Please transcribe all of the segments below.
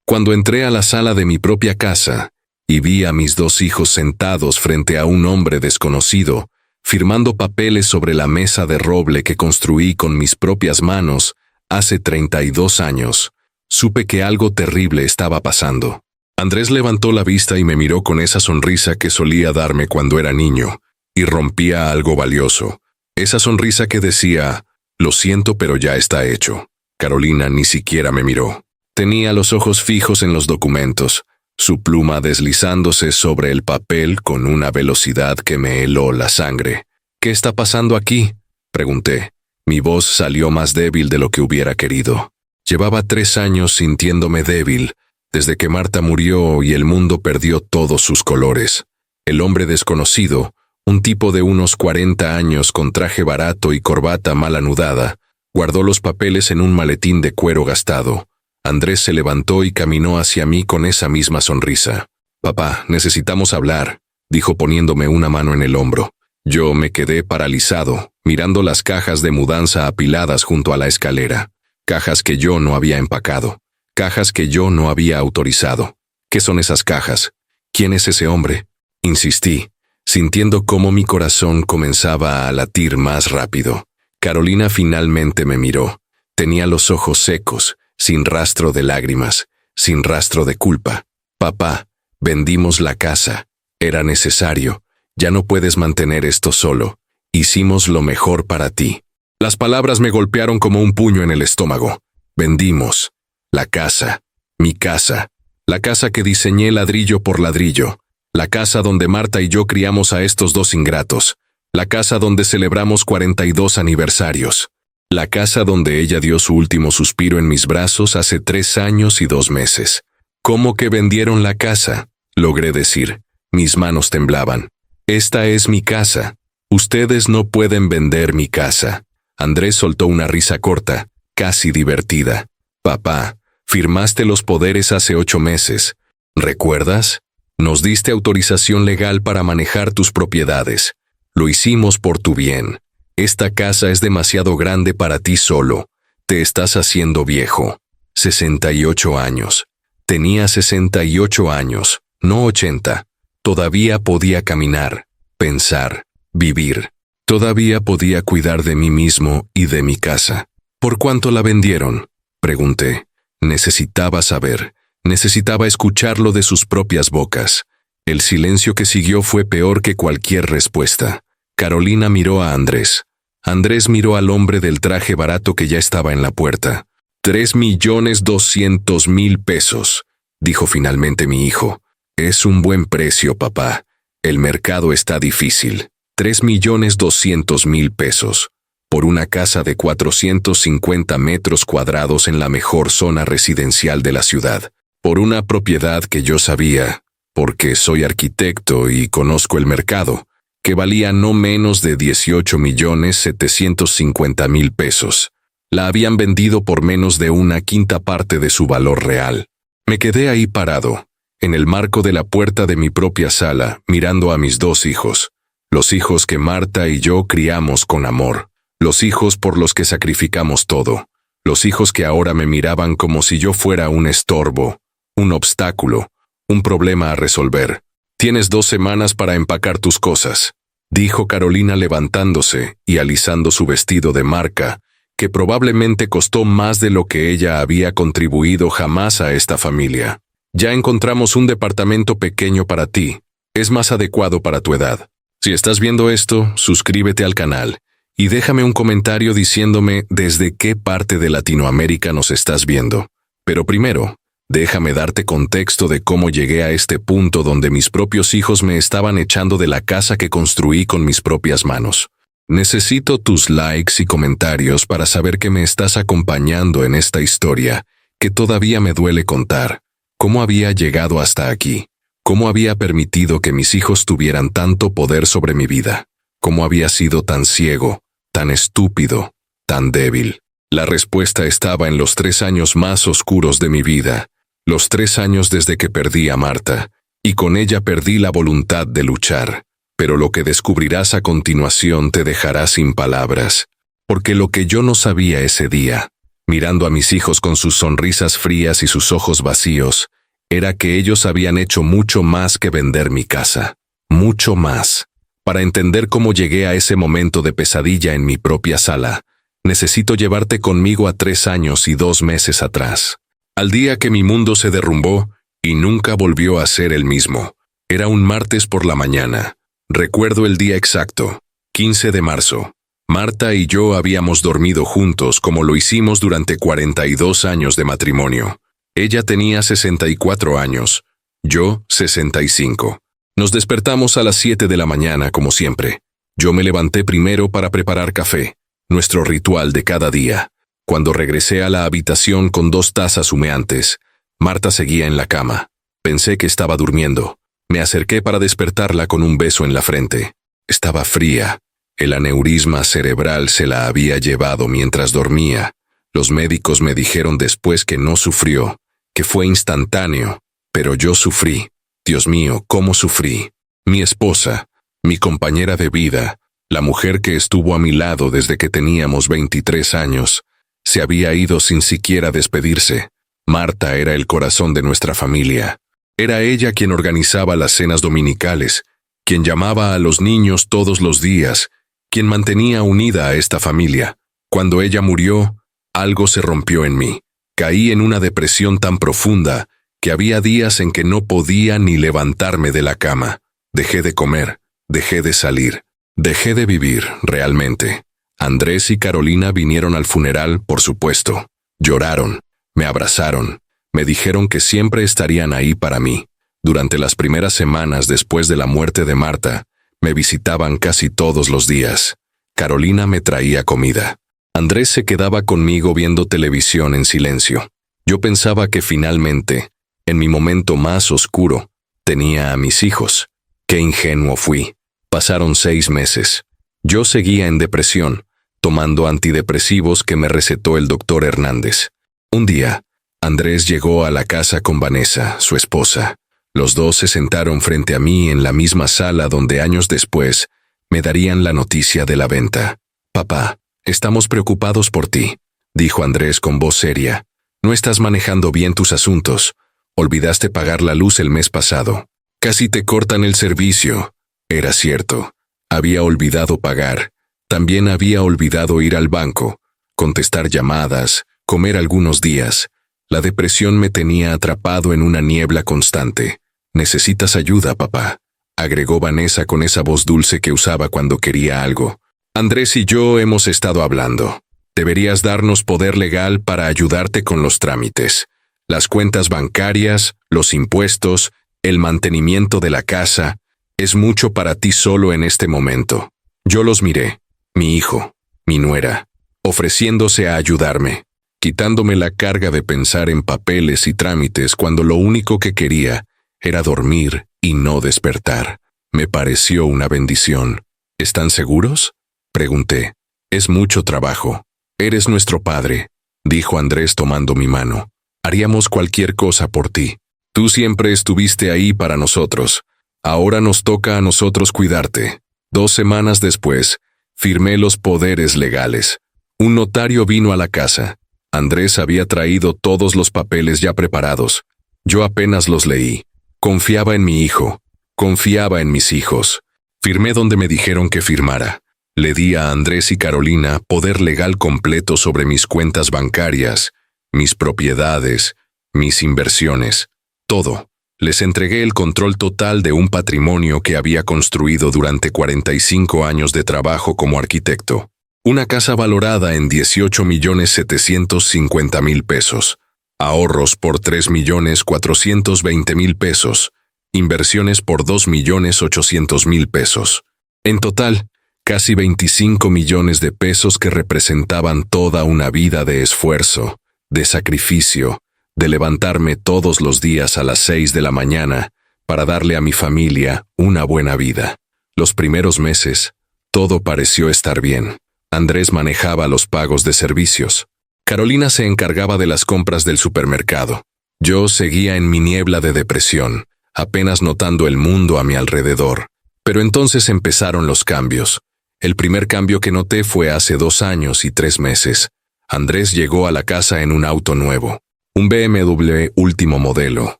Cuando entré a la sala de mi propia casa y vi a mis dos hijos sentados frente a un hombre desconocido, firmando papeles sobre la mesa de roble que construí con mis propias manos hace 32 años, supe que algo terrible estaba pasando. Andrés levantó la vista y me miró con esa sonrisa que solía darme cuando era niño, y rompía algo valioso. Esa sonrisa que decía, lo siento pero ya está hecho. Carolina ni siquiera me miró. Tenía los ojos fijos en los documentos, su pluma deslizándose sobre el papel con una velocidad que me heló la sangre. ¿Qué está pasando aquí?, pregunté. Mi voz salió más débil de lo que hubiera querido. Llevaba 3 años sintiéndome débil, desde que Marta murió y el mundo perdió todos sus colores. El hombre desconocido, un tipo de unos 40 años con traje barato y corbata mal anudada, guardó los papeles en un maletín de cuero gastado. Andrés se levantó y caminó hacia mí con esa misma sonrisa. «Papá, necesitamos hablar», dijo poniéndome una mano en el hombro. Yo me quedé paralizado, mirando las cajas de mudanza apiladas junto a la escalera. Cajas que yo no había empacado. Cajas que yo no había autorizado. ¿Qué son esas cajas? ¿Quién es ese hombre? Insistí, sintiendo cómo mi corazón comenzaba a latir más rápido. Carolina finalmente me miró. Tenía los ojos secos, sin rastro de lágrimas, sin rastro de culpa. «Papá, vendimos la casa. Era necesario. Ya no puedes mantener esto solo. Hicimos lo mejor para ti». Las palabras me golpearon como un puño en el estómago. Vendimos. La casa. Mi casa. La casa que diseñé ladrillo por ladrillo. La casa donde Marta y yo criamos a estos 2 ingratos. La casa donde celebramos 42 aniversarios. La casa donde ella dio su último suspiro en mis brazos hace 3 años y 2 meses. ¿Cómo que vendieron la casa?, logré decir. Mis manos temblaban. «Esta es mi casa. Ustedes no pueden vender mi casa». Andrés soltó una risa corta, casi divertida. «Papá, firmaste los poderes hace 8 meses. ¿Recuerdas? Nos diste autorización legal para manejar tus propiedades. Lo hicimos por tu bien. Esta casa es demasiado grande para ti solo. Te estás haciendo viejo». 68 años. Tenía 68 años, no 80. Todavía podía caminar, pensar, vivir. Todavía podía cuidar de mí mismo y de mi casa. «¿Por cuánto la vendieron?», pregunté. Necesitaba saber. Necesitaba escucharlo de sus propias bocas. El silencio que siguió fue peor que cualquier respuesta. Carolina miró a Andrés. Andrés miró al hombre del traje barato que ya estaba en la puerta. $3.200.000 pesos, dijo finalmente mi hijo. «Es un buen precio, papá. El mercado está difícil. $3.200.000 pesos. Por una casa de 450 metros cuadrados en la mejor zona residencial de la ciudad. Por una propiedad que yo sabía, porque soy arquitecto y conozco el mercado, que valía no menos de $18.750.000 pesos. La habían vendido por menos de 1/5 parte de su valor real. Me quedé ahí parado, en el marco de la puerta de mi propia sala, mirando a mis 2 hijos. Los hijos que Marta y yo criamos con amor. Los hijos por los que sacrificamos todo. Los hijos que ahora me miraban como si yo fuera un estorbo, un obstáculo, un problema a resolver. «Tienes 2 semanas para empacar tus cosas», dijo Carolina levantándose y alisando su vestido de marca, que probablemente costó más de lo que ella había contribuido jamás a esta familia. «Ya encontramos un departamento pequeño para ti. Es más adecuado para tu edad. Si estás viendo esto, suscríbete al canal y déjame un comentario diciéndome desde qué parte de Latinoamérica nos estás viendo. Pero primero, déjame darte contexto de cómo llegué a este punto donde mis propios hijos me estaban echando de la casa que construí con mis propias manos. Necesito tus likes y comentarios para saber que me estás acompañando en esta historia, que todavía me duele contar. ¿Cómo había llegado hasta aquí? ¿Cómo había permitido que mis hijos tuvieran tanto poder sobre mi vida? ¿Cómo había sido tan ciego, tan estúpido, tan débil? La respuesta estaba en los 3 años más oscuros de mi vida, los 3 años desde que perdí a Marta, y con ella perdí la voluntad de luchar. Pero lo que descubrirás a continuación te dejará sin palabras, porque lo que yo no sabía ese día, mirando a mis hijos con sus sonrisas frías y sus ojos vacíos, era que ellos habían hecho mucho más que vender mi casa. Mucho más. Para entender cómo llegué a ese momento de pesadilla en mi propia sala, necesito llevarte conmigo a 3 años y 2 meses atrás. Al día que mi mundo se derrumbó y nunca volvió a ser el mismo. Era un martes por la mañana. Recuerdo el día exacto, 15 de marzo. Marta y yo habíamos dormido juntos como lo hicimos durante 42 años de matrimonio. Ella tenía 64 años, yo 65. Nos despertamos a las 7 de la mañana como siempre. Yo me levanté primero para preparar café, nuestro ritual de cada día. Cuando regresé a la habitación con 2 tazas humeantes, Marta seguía en la cama. Pensé que estaba durmiendo. Me acerqué para despertarla con un beso en la frente. Estaba fría. El aneurisma cerebral se la había llevado mientras dormía. Los médicos me dijeron después que no sufrió, que fue instantáneo, pero yo sufrí. Dios mío, cómo sufrí. Mi esposa, mi compañera de vida, la mujer que estuvo a mi lado desde que teníamos 23 años, se había ido sin siquiera despedirse. Marta era el corazón de nuestra familia. Era ella quien organizaba las cenas dominicales, quien llamaba a los niños todos los días, quien mantenía unida a esta familia. Cuando ella murió, algo se rompió en mí. Caí en una depresión tan profunda que había días en que no podía ni levantarme de la cama. Dejé de comer, dejé de salir, dejé de vivir realmente. Andrés y Carolina vinieron al funeral, por supuesto. Lloraron, me abrazaron, me dijeron que siempre estarían ahí para mí. Durante las primeras semanas después de la muerte de Marta, me visitaban casi todos los días. Carolina me traía comida. Andrés se quedaba conmigo viendo televisión en silencio. Yo pensaba que finalmente, en mi momento más oscuro, tenía a mis hijos. Qué ingenuo fui. Pasaron 6 meses. Yo seguía en depresión, tomando antidepresivos que me recetó el doctor Hernández. Un día, Andrés llegó a la casa con Vanessa, su esposa. Los dos se sentaron frente a mí en la misma sala donde años después me darían la noticia de la venta. «Papá, estamos preocupados por ti», dijo Andrés con voz seria. «No estás manejando bien tus asuntos. Olvidaste pagar la luz el mes pasado. Casi te cortan el servicio». Era cierto. Había olvidado pagar. También había olvidado ir al banco, contestar llamadas, comer algunos días. La depresión me tenía atrapado en una niebla constante. «Necesitas ayuda, papá», agregó Vanessa con esa voz dulce que usaba cuando quería algo. «Andrés y yo hemos estado hablando. Deberías darnos poder legal para ayudarte con los trámites. Las cuentas bancarias, los impuestos, el mantenimiento de la casa. Es mucho para ti solo en este momento». Yo los miré, mi hijo, mi nuera, ofreciéndose a ayudarme, quitándome la carga de pensar en papeles y trámites cuando lo único que quería era dormir y no despertar. Me pareció una bendición. «¿Están seguros?», pregunté. «Es mucho trabajo. Eres nuestro padre», dijo Andrés tomando mi mano. «Haríamos cualquier cosa por ti. Tú siempre estuviste ahí para nosotros. Ahora nos toca a nosotros cuidarte». 2 semanas después, firmé los poderes legales. Un notario vino a la casa. Andrés había traído todos los papeles ya preparados. Yo apenas los leí. Confiaba en mi hijo. Confiaba en mis hijos. Firmé donde me dijeron que firmara. Le di a Andrés y Carolina poder legal completo sobre mis cuentas bancarias, mis propiedades, mis inversiones, todo. Les entregué el control total de un patrimonio que había construido durante 45 años de trabajo como arquitecto. Una casa valorada en 18.750.000 pesos. Ahorros por 3.420.000 pesos. Inversiones por 2.800.000 pesos. En total, casi 25 millones de pesos que representaban toda una vida de esfuerzo, de sacrificio, de levantarme todos los días a las 6 de la mañana para darle a mi familia una buena vida. Los primeros meses, todo pareció estar bien. Andrés manejaba los pagos de servicios. Carolina se encargaba de las compras del supermercado. Yo seguía en mi niebla de depresión, apenas notando el mundo a mi alrededor. Pero entonces empezaron los cambios. El primer cambio que noté fue hace 2 años y 3 meses. Andrés llegó a la casa en un auto nuevo. Un BMW último modelo,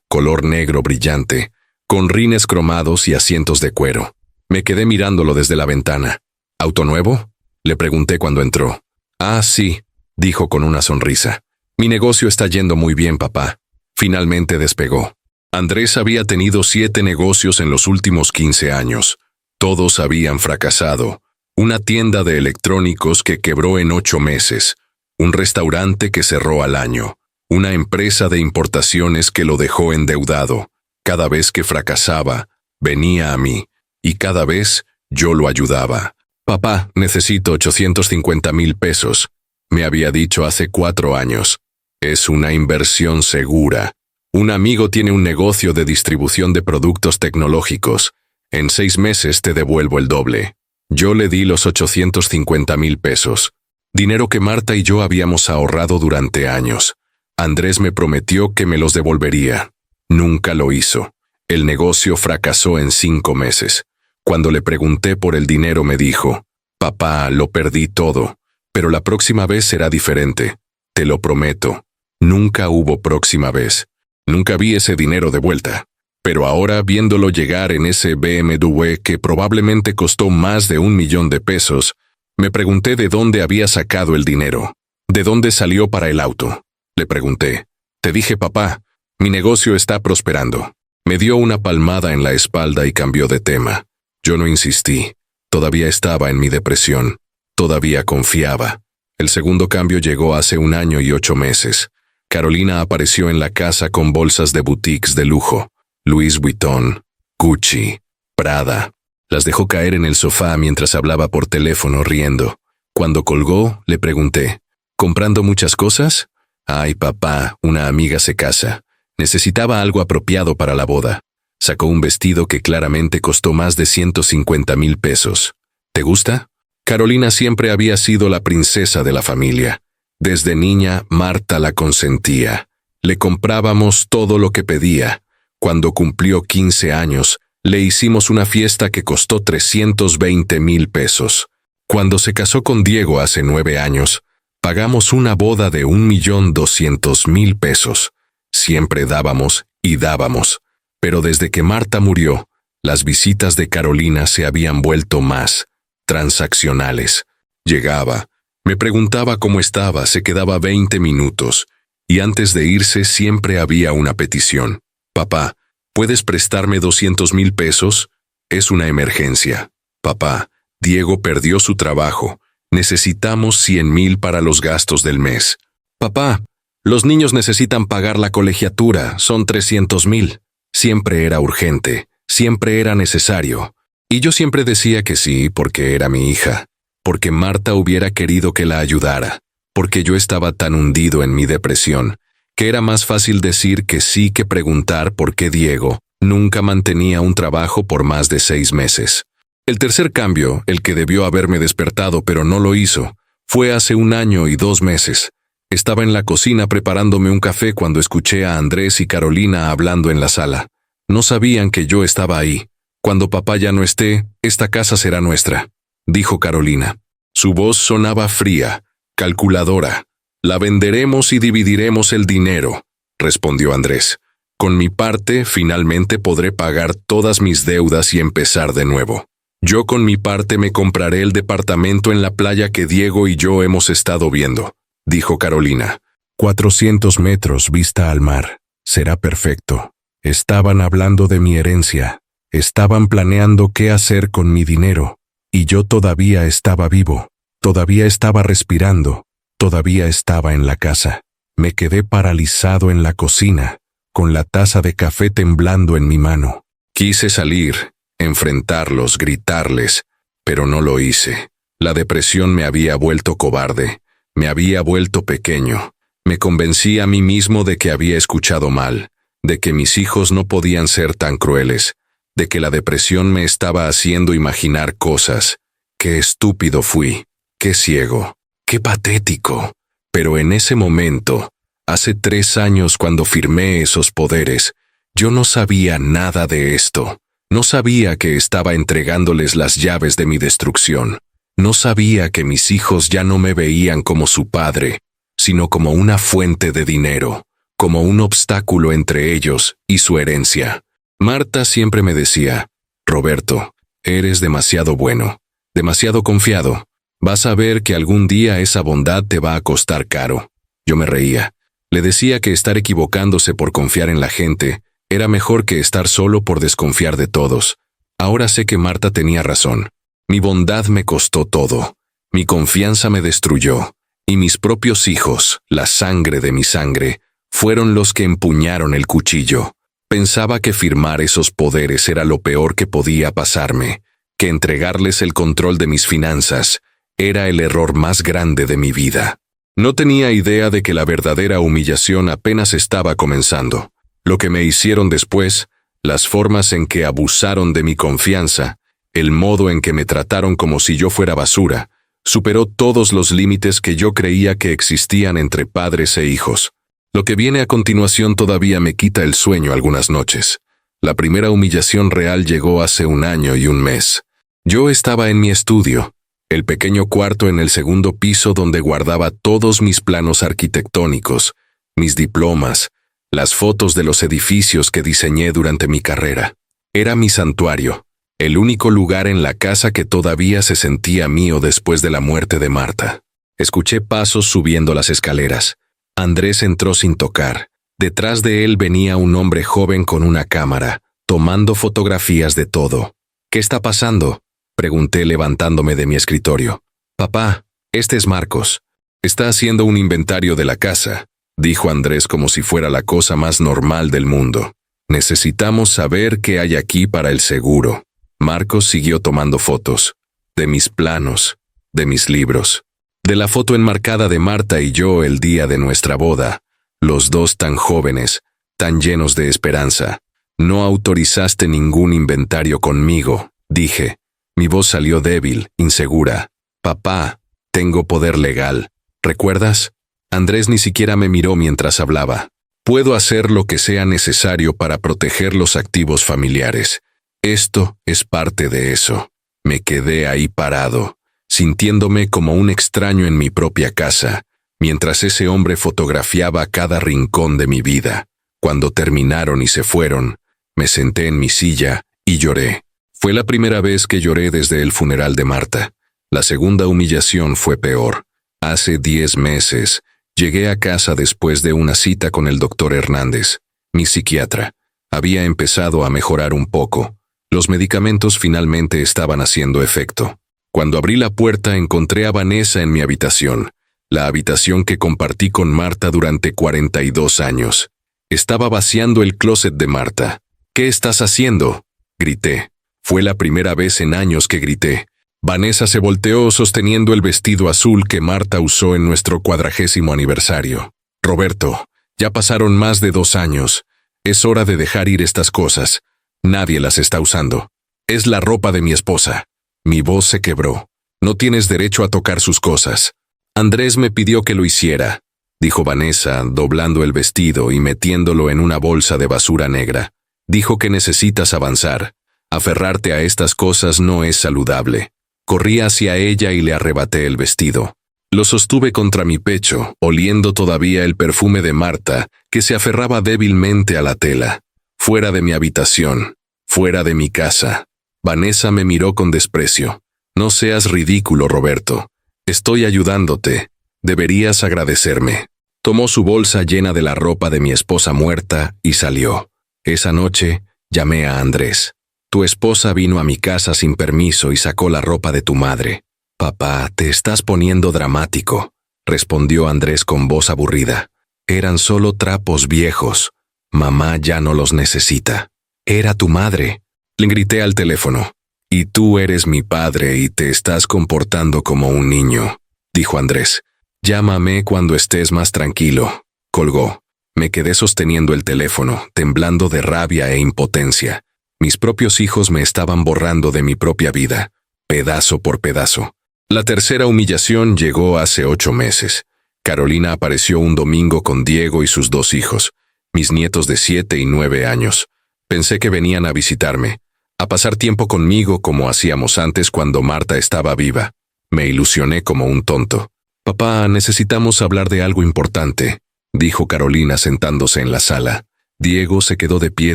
color negro brillante, con rines cromados y asientos de cuero. Me quedé mirándolo desde la ventana. ¿Auto nuevo?, le pregunté cuando entró. Ah, sí, dijo con una sonrisa. Mi negocio está yendo muy bien, papá. Finalmente despegó. Andrés había tenido 7 negocios en los últimos 15 años. Todos habían fracasado. Una tienda de electrónicos que quebró en 8 meses. Un restaurante que cerró al año. Una empresa de importaciones que lo dejó endeudado. Cada vez que fracasaba, venía a mí. Y cada vez yo lo ayudaba. Papá, necesito 850,000 pesos. Me había dicho hace 4 años. Es una inversión segura. Un amigo tiene un negocio de distribución de productos tecnológicos. En 6 meses te devuelvo el doble. Yo le di los 850,000 pesos. Dinero que Marta y yo habíamos ahorrado durante años. Andrés me prometió que me los devolvería. Nunca lo hizo. El negocio fracasó en 5 meses. Cuando le pregunté por el dinero me dijo, papá, lo perdí todo, pero la próxima vez será diferente. Te lo prometo. Nunca hubo próxima vez. Nunca vi ese dinero de vuelta. Pero ahora, viéndolo llegar en ese BMW que probablemente costó más de 1,000,000 de pesos, me pregunté de dónde había sacado el dinero. ¿De dónde salió para el auto? Le pregunté. Te dije, papá, mi negocio está prosperando. Me dio una palmada en la espalda y cambió de tema. Yo no insistí. Todavía estaba en mi depresión. Todavía confiaba. El segundo cambio llegó hace 1 año y 8 meses. Carolina apareció en la casa con bolsas de boutiques de lujo. Louis Vuitton, Gucci, Prada. Las dejó caer en el sofá mientras hablaba por teléfono riendo. Cuando colgó, le pregunté, ¿comprando muchas cosas? Ay, papá, una amiga se casa. Necesitaba algo apropiado para la boda. Sacó un vestido que claramente costó más de 150,000 pesos. ¿Te gusta? Carolina siempre había sido la princesa de la familia. Desde niña, Marta la consentía. Le comprábamos todo lo que pedía. Cuando cumplió 15 años, le hicimos una fiesta que costó 320,000 pesos. Cuando se casó con Diego hace 9 años, pagamos una boda de 1,200,000 pesos. Siempre dábamos y dábamos. Pero desde que Marta murió, las visitas de Carolina se habían vuelto más transaccionales. Llegaba, me preguntaba cómo estaba, se quedaba 20 minutos, y antes de irse siempre había una petición. Papá, ¿puedes prestarme 200,000 pesos? Es una emergencia. Papá, Diego perdió su trabajo. Necesitamos 100,000 para los gastos del mes. Papá, los niños necesitan pagar la colegiatura, son 300,000. Siempre era urgente, siempre era necesario. Y yo siempre decía que sí porque era mi hija, porque Marta hubiera querido que la ayudara, porque yo estaba tan hundido en mi depresión, que era más fácil decir que sí que preguntar por qué Diego nunca mantenía un trabajo por más de 6 meses. El tercer cambio, el que debió haberme despertado pero no lo hizo, fue hace 1 año y 2 meses. Estaba en la cocina preparándome un café cuando escuché a Andrés y Carolina hablando en la sala. No sabían que yo estaba ahí. Cuando papá ya no esté, esta casa será nuestra, dijo Carolina. Su voz sonaba fría, calculadora. La venderemos y dividiremos el dinero, respondió Andrés. Con mi parte, finalmente podré pagar todas mis deudas y empezar de nuevo. Yo con mi parte me compraré el departamento en la playa que Diego y yo hemos estado viendo, dijo Carolina. 400 metros vista al mar. Será perfecto. Estaban hablando de mi herencia. Estaban planeando qué hacer con mi dinero. Y yo todavía estaba vivo. Todavía estaba respirando. Todavía estaba en la casa. Me quedé paralizado en la cocina, con la taza de café temblando en mi mano. Quise salir, enfrentarlos, gritarles, pero no lo hice. La depresión me había vuelto cobarde. Me había vuelto pequeño. Me convencí a mí mismo de que había escuchado mal, de que mis hijos no podían ser tan crueles, de que la depresión me estaba haciendo imaginar cosas. Qué estúpido fui, qué ciego, qué patético. Pero en ese momento, hace 3 años cuando firmé esos poderes, yo no sabía nada de esto. No sabía que estaba entregándoles las llaves de mi destrucción. No sabía que mis hijos ya no me veían como su padre, sino como una fuente de dinero, como un obstáculo entre ellos y su herencia. Marta siempre me decía, Roberto, eres demasiado bueno, demasiado confiado. Vas a ver que algún día esa bondad te va a costar caro. Yo me reía. Le decía que estar equivocándose por confiar en la gente era mejor que estar solo por desconfiar de todos. Ahora sé que Marta tenía razón. Mi bondad me costó todo. Mi confianza me destruyó. Y mis propios hijos, la sangre de mi sangre, fueron los que empuñaron el cuchillo. Pensaba que firmar esos poderes era lo peor que podía pasarme, que entregarles el control de mis finanzas era el error más grande de mi vida. No tenía idea de que la verdadera humillación apenas estaba comenzando. Lo que me hicieron después, las formas en que abusaron de mi confianza, el modo en que me trataron como si yo fuera basura, superó todos los límites que yo creía que existían entre padres e hijos. Lo que viene a continuación todavía me quita el sueño algunas noches. La primera humillación real llegó hace 1 año y 1 mes. Yo estaba en mi estudio, el pequeño cuarto en el segundo piso donde guardaba todos mis planos arquitectónicos, mis diplomas, las fotos de los edificios que diseñé durante mi carrera. Era mi santuario, el único lugar en la casa que todavía se sentía mío después de la muerte de Marta. Escuché pasos subiendo las escaleras. Andrés entró sin tocar. Detrás de él venía un hombre joven con una cámara, tomando fotografías de todo. ¿Qué está pasando?, pregunté levantándome de mi escritorio. Papá, este es Marcos. Está haciendo un inventario de la casa, dijo Andrés como si fuera la cosa más normal del mundo. Necesitamos saber qué hay aquí para el seguro. Marcos siguió tomando fotos, de mis planos, de mis libros, de la foto enmarcada de Marta y yo el día de nuestra boda, los dos tan jóvenes, tan llenos de esperanza. No autorizaste ningún inventario conmigo, dije. Mi voz salió débil, insegura. Papá, tengo poder legal. ¿Recuerdas? Andrés ni siquiera me miró mientras hablaba. Puedo hacer lo que sea necesario para proteger los activos familiares. Esto es parte de eso. Me quedé ahí parado, sintiéndome como un extraño en mi propia casa, mientras ese hombre fotografiaba cada rincón de mi vida. Cuando terminaron y se fueron, me senté en mi silla y lloré. Fue la primera vez que lloré desde el funeral de Marta. La segunda humillación fue peor. Hace 10 meses, llegué a casa después de una cita con el doctor Hernández, mi psiquiatra. Había empezado a mejorar un poco. Los medicamentos finalmente estaban haciendo efecto. Cuando abrí la puerta encontré a Vanessa en mi habitación, la habitación que compartí con Marta durante 42 años. Estaba vaciando el closet de Marta. ¿Qué estás haciendo?, grité. Fue la primera vez en años que grité. Vanessa se volteó sosteniendo el vestido azul que Marta usó en nuestro 40º aniversario. Roberto, ya pasaron más de 2 años. Es hora de dejar ir estas cosas. Nadie las está usando. Es la ropa de mi esposa. Mi voz se quebró. No tienes derecho a tocar sus cosas. Andrés me pidió que lo hiciera, dijo Vanessa, doblando el vestido y metiéndolo en una bolsa de basura negra. Dijo que necesitas avanzar. Aferrarte a estas cosas no es saludable. Corrí hacia ella y le arrebaté el vestido. Lo sostuve contra mi pecho, oliendo todavía el perfume de Marta, que se aferraba débilmente a la tela. Fuera de mi habitación, fuera de mi casa. Vanessa me miró con desprecio. No seas ridículo, Roberto. Estoy ayudándote. Deberías agradecerme. Tomó su bolsa llena de la ropa de mi esposa muerta y salió. Esa noche, llamé a Andrés. Tu esposa vino a mi casa sin permiso y sacó la ropa de tu madre. Papá, te estás poniendo dramático, respondió Andrés con voz aburrida. Eran solo trapos viejos. Mamá ya no los necesita. Era tu madre. Le grité al teléfono. Y tú eres mi padre y te estás comportando como un niño, dijo Andrés. Llámame cuando estés más tranquilo. Colgó. Me quedé sosteniendo el teléfono, temblando de rabia e impotencia. Mis propios hijos me estaban borrando de mi propia vida, pedazo por pedazo. La tercera humillación llegó hace 8 meses. Carolina apareció un domingo con Diego y sus 2 hijos, mis nietos de 7 y 9 años. Pensé que venían a visitarme, a pasar tiempo conmigo como hacíamos antes cuando Marta estaba viva. Me ilusioné como un tonto. Papá, necesitamos hablar de algo importante, dijo Carolina sentándose en la sala. Diego se quedó de pie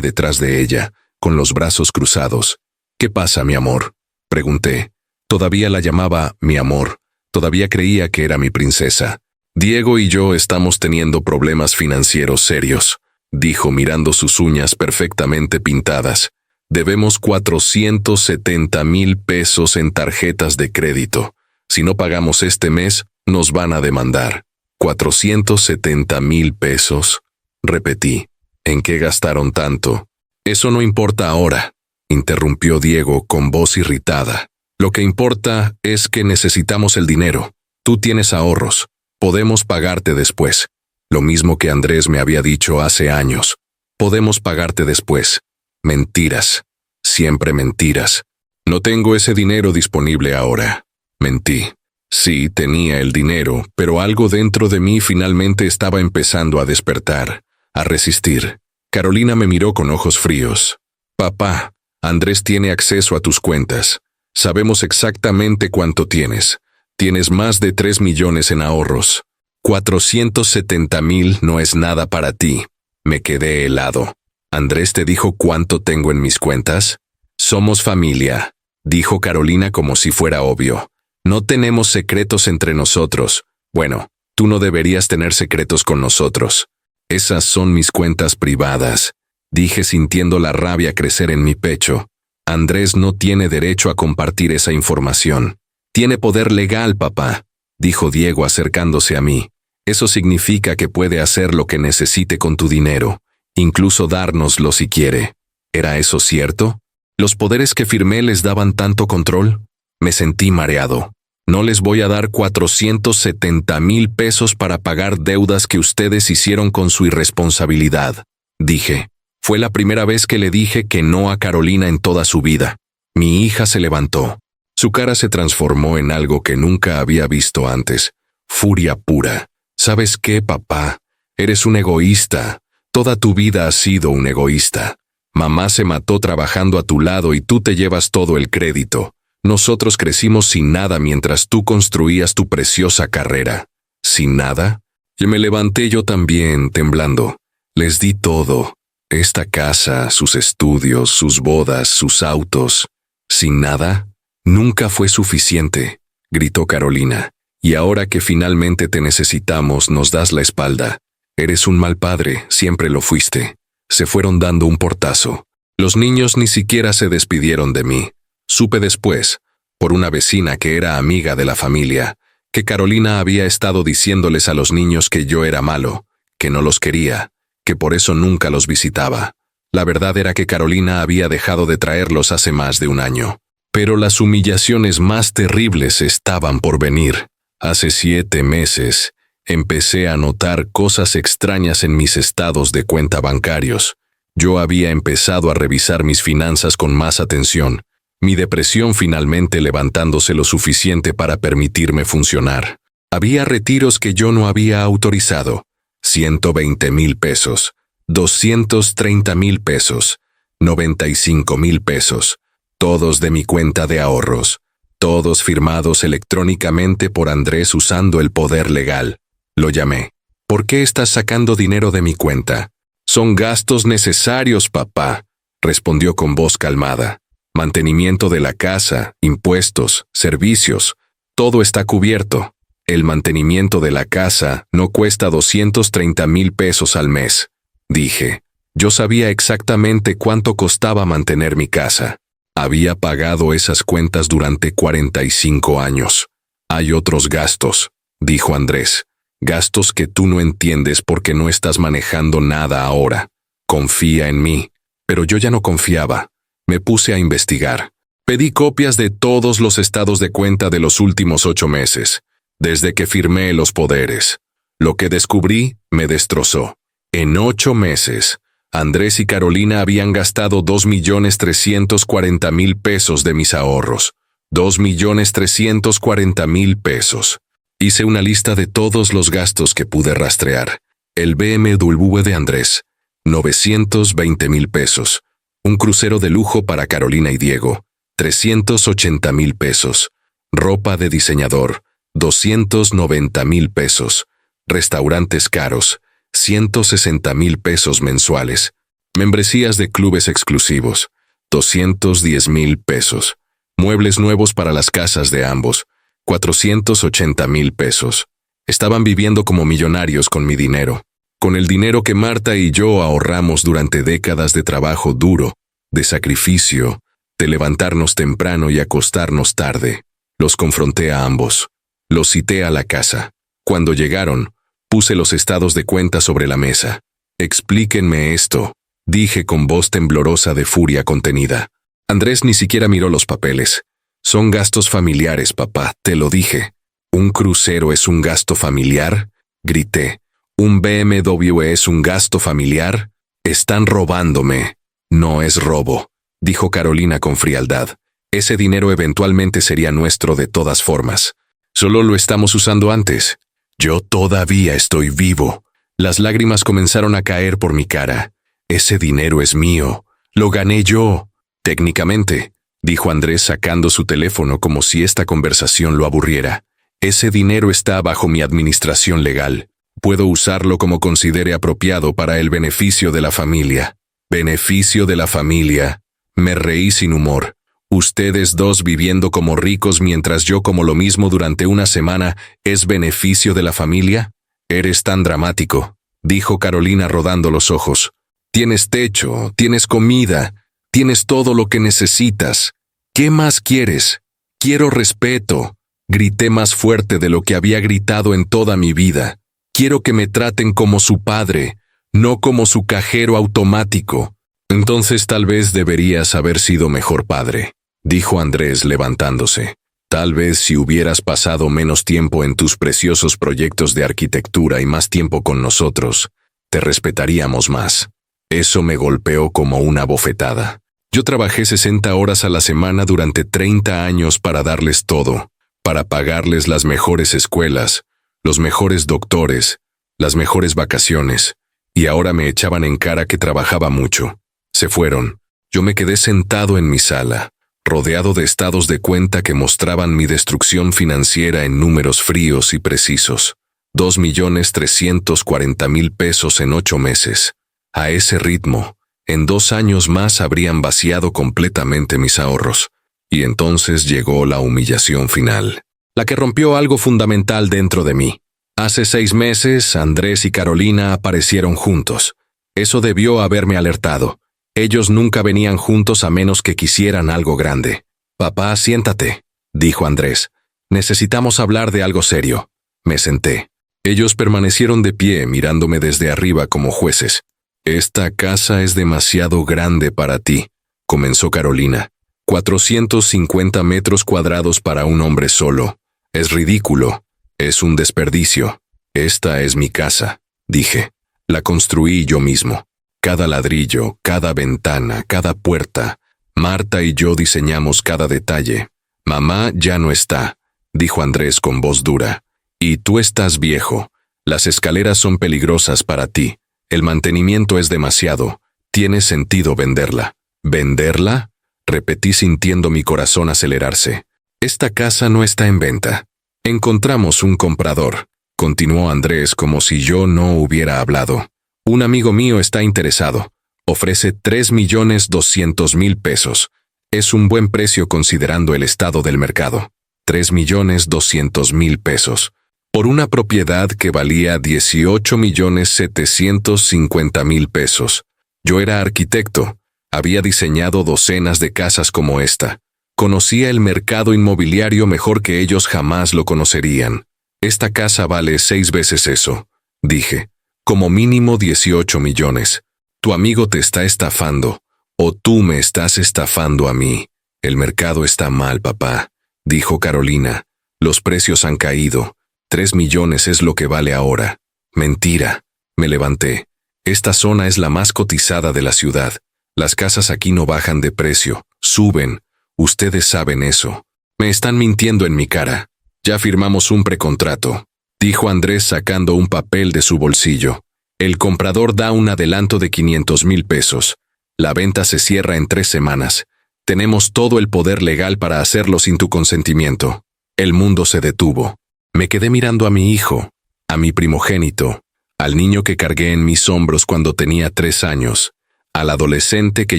detrás de ella, con los brazos cruzados. ¿Qué pasa, mi amor?, pregunté. Todavía la llamaba mi amor. Todavía creía que era mi princesa. Diego y yo estamos teniendo problemas financieros serios, dijo mirando sus uñas perfectamente pintadas. Debemos 470,000 pesos en tarjetas de crédito. Si no pagamos este mes, nos van a demandar. 470,000 pesos, repetí. ¿En qué gastaron tanto? Eso no importa ahora, interrumpió Diego con voz irritada. Lo que importa es que necesitamos el dinero. Tú tienes ahorros. Podemos pagarte después. Lo mismo que Andrés me había dicho hace años. Podemos pagarte después. Mentiras. Siempre mentiras. No tengo ese dinero disponible ahora. Mentí. Sí, tenía el dinero, pero algo dentro de mí finalmente estaba empezando a despertar, a resistir. Carolina me miró con ojos fríos. Papá, Andrés tiene acceso a tus cuentas. Sabemos exactamente cuánto tienes. Tienes más de 3 millones en ahorros. 470,000 no es nada para ti. Me quedé helado. ¿Andrés te dijo cuánto tengo en mis cuentas? Somos familia, dijo Carolina como si fuera obvio. No tenemos secretos entre nosotros. Bueno, tú no deberías tener secretos con nosotros. Esas son mis cuentas privadas, dije sintiendo la rabia crecer en mi pecho. Andrés no tiene derecho a compartir esa información. Tiene poder legal, papá, dijo Diego acercándose a mí. Eso significa que puede hacer lo que necesite con tu dinero, incluso dárnoslo si quiere. ¿Era eso cierto? ¿Los poderes que firmé les daban tanto control? Me sentí mareado. No les voy a dar 470,000 pesos para pagar deudas que ustedes hicieron con su irresponsabilidad, dije. Fue la primera vez que le dije que no a Carolina en toda su vida. Mi hija se levantó. Su cara se transformó en algo que nunca había visto antes. Furia pura. ¿Sabes qué, papá? Eres un egoísta. Toda tu vida has sido un egoísta. Mamá se mató trabajando a tu lado y tú te llevas todo el crédito. Nosotros crecimos sin nada mientras tú construías tu preciosa carrera. ¿Sin nada? Y me levanté yo también, temblando. Les di todo. Esta casa, sus estudios, sus bodas, sus autos. ¿Sin nada? Nunca fue suficiente, gritó Carolina. Y ahora que finalmente te necesitamos, nos das la espalda. Eres un mal padre, siempre lo fuiste. Se fueron dando un portazo. Los niños ni siquiera se despidieron de mí. Supe después, por una vecina que era amiga de la familia, que Carolina había estado diciéndoles a los niños que yo era malo, que no los quería, que por eso nunca los visitaba. La verdad era que Carolina había dejado de traerlos hace más de un año. Pero las humillaciones más terribles estaban por venir. Hace 7 meses, empecé a notar cosas extrañas en mis estados de cuenta bancarios. Yo había empezado a revisar mis finanzas con más atención, mi depresión finalmente levantándose lo suficiente para permitirme funcionar. Había retiros que yo no había autorizado. 120,000 pesos, 230,000 pesos, 95,000 pesos, todos de mi cuenta de ahorros, todos firmados electrónicamente por Andrés usando el poder legal. Lo llamé. ¿Por qué estás sacando dinero de mi cuenta? Son gastos necesarios, papá, respondió con voz calmada. Mantenimiento de la casa, impuestos, servicios, todo está cubierto. El mantenimiento de la casa no cuesta 230,000 pesos al mes, dije. Yo sabía exactamente cuánto costaba mantener mi casa. Había pagado esas cuentas durante 45 años. Hay otros gastos, dijo Andrés. Gastos que tú no entiendes porque no estás manejando nada ahora. Confía en mí. Pero yo ya no confiaba. Me puse a investigar. Pedí copias de todos los estados de cuenta de los últimos 8 meses, desde que firmé los poderes. Lo que descubrí me destrozó. En 8 meses, Andrés y Carolina habían gastado 2,340,000 pesos de mis ahorros. 2,340,000 pesos. Hice una lista de todos los gastos que pude rastrear. El BMW de Andrés, 920,000 pesos. Un crucero de lujo para Carolina y Diego, 380,000 pesos. Ropa de diseñador, 290,000 pesos. Restaurantes caros, 160,000 pesos mensuales. Membresías de clubes exclusivos, 210,000 pesos. Muebles nuevos para las casas de ambos, 480,000 pesos. Estaban viviendo como millonarios con mi dinero, con el dinero que Marta y yo ahorramos durante décadas de trabajo duro, de sacrificio, de levantarnos temprano y acostarnos tarde. Los confronté a ambos. Los cité a la casa. Cuando llegaron, puse los estados de cuenta sobre la mesa. «Explíquenme esto», dije con voz temblorosa de furia contenida. Andrés ni siquiera miró los papeles. «Son gastos familiares, papá, te lo dije». «¿Un crucero es un gasto familiar?», grité. «¿Un BMW es un gasto familiar? Están robándome». «No es robo», dijo Carolina con frialdad. «Ese dinero eventualmente sería nuestro de todas formas. Solo lo estamos usando antes. Yo todavía estoy vivo». Las lágrimas comenzaron a caer por mi cara. «Ese dinero es mío. Lo gané yo». «Técnicamente», dijo Andrés sacando su teléfono como si esta conversación lo aburriera. «Ese dinero está bajo mi administración legal. Puedo usarlo como considere apropiado para el beneficio de la familia». «¿Beneficio de la familia?». Me reí sin humor. «Ustedes dos viviendo como ricos mientras yo como lo mismo durante una semana, ¿es beneficio de la familia?». «Eres tan dramático», dijo Carolina rodando los ojos. «Tienes techo, tienes comida, tienes todo lo que necesitas. ¿Qué más quieres?». «Quiero respeto», grité más fuerte de lo que había gritado en toda mi vida. «Quiero que me traten como su padre, no como su cajero automático». «Entonces tal vez deberías haber sido mejor padre», dijo Andrés levantándose. «Tal vez si hubieras pasado menos tiempo en tus preciosos proyectos de arquitectura y más tiempo con nosotros, te respetaríamos más». Eso me golpeó como una bofetada. Yo trabajé 60 horas a la semana durante 30 años para darles todo, para pagarles las mejores escuelas, los mejores doctores, las mejores vacaciones, y ahora me echaban en cara que trabajaba mucho. Se fueron. Yo me quedé sentado en mi sala, rodeado de estados de cuenta que mostraban mi destrucción financiera en números fríos y precisos. 2,340,000 pesos en 8 meses. A ese ritmo, en 2 años más habrían vaciado completamente mis ahorros. Y entonces llegó la humillación final, la que rompió algo fundamental dentro de mí. Hace 6 meses, Andrés y Carolina aparecieron juntos. Eso debió haberme alertado. Ellos nunca venían juntos a menos que quisieran algo grande. «Papá, siéntate», dijo Andrés. «Necesitamos hablar de algo serio». Me senté. Ellos permanecieron de pie mirándome desde arriba como jueces. «Esta casa es demasiado grande para ti», comenzó Carolina. 450 metros cuadrados para un hombre solo. Es ridículo. Es un desperdicio. «Esta es mi casa», dije. «La construí yo mismo. Cada ladrillo, cada ventana, cada puerta. Marta y yo diseñamos cada detalle. Mamá ya no está», dijo Andrés con voz dura. «Y tú estás viejo. Las escaleras son peligrosas para ti. El mantenimiento es demasiado. Tiene sentido venderla». «¿Venderla?», repetí sintiendo mi corazón acelerarse. «Esta casa no está en venta. Encontramos un comprador», continuó Andrés como si yo no hubiera hablado. «Un amigo mío está interesado. Ofrece 3,200,000 pesos. Es un buen precio considerando el estado del mercado. 3,200,000 pesos. Por una propiedad que valía 18,750,000 pesos. Yo era arquitecto. Había diseñado docenas de casas como esta. Conocía el mercado inmobiliario mejor que ellos jamás lo conocerían. Esta casa vale 6 veces eso», dije. «Como mínimo 18 millones. Tu amigo te está estafando, o tú me estás estafando a mí. El mercado está mal, papá», dijo Carolina. «Los precios han caído. 3 millones es lo que vale ahora». «Mentira». Me levanté. «Esta zona es la más cotizada de la ciudad. Las casas aquí no bajan de precio, suben. Ustedes saben eso. Me están mintiendo en mi cara. Ya firmamos un precontrato», dijo Andrés sacando un papel de su bolsillo. «El comprador da un adelanto de 500,000 pesos. La venta se cierra en 3 semanas. Tenemos todo el poder legal para hacerlo sin tu consentimiento». El mundo se detuvo. Me quedé mirando a mi hijo, a mi primogénito, al niño que cargué en mis hombros cuando tenía 3 años, al adolescente que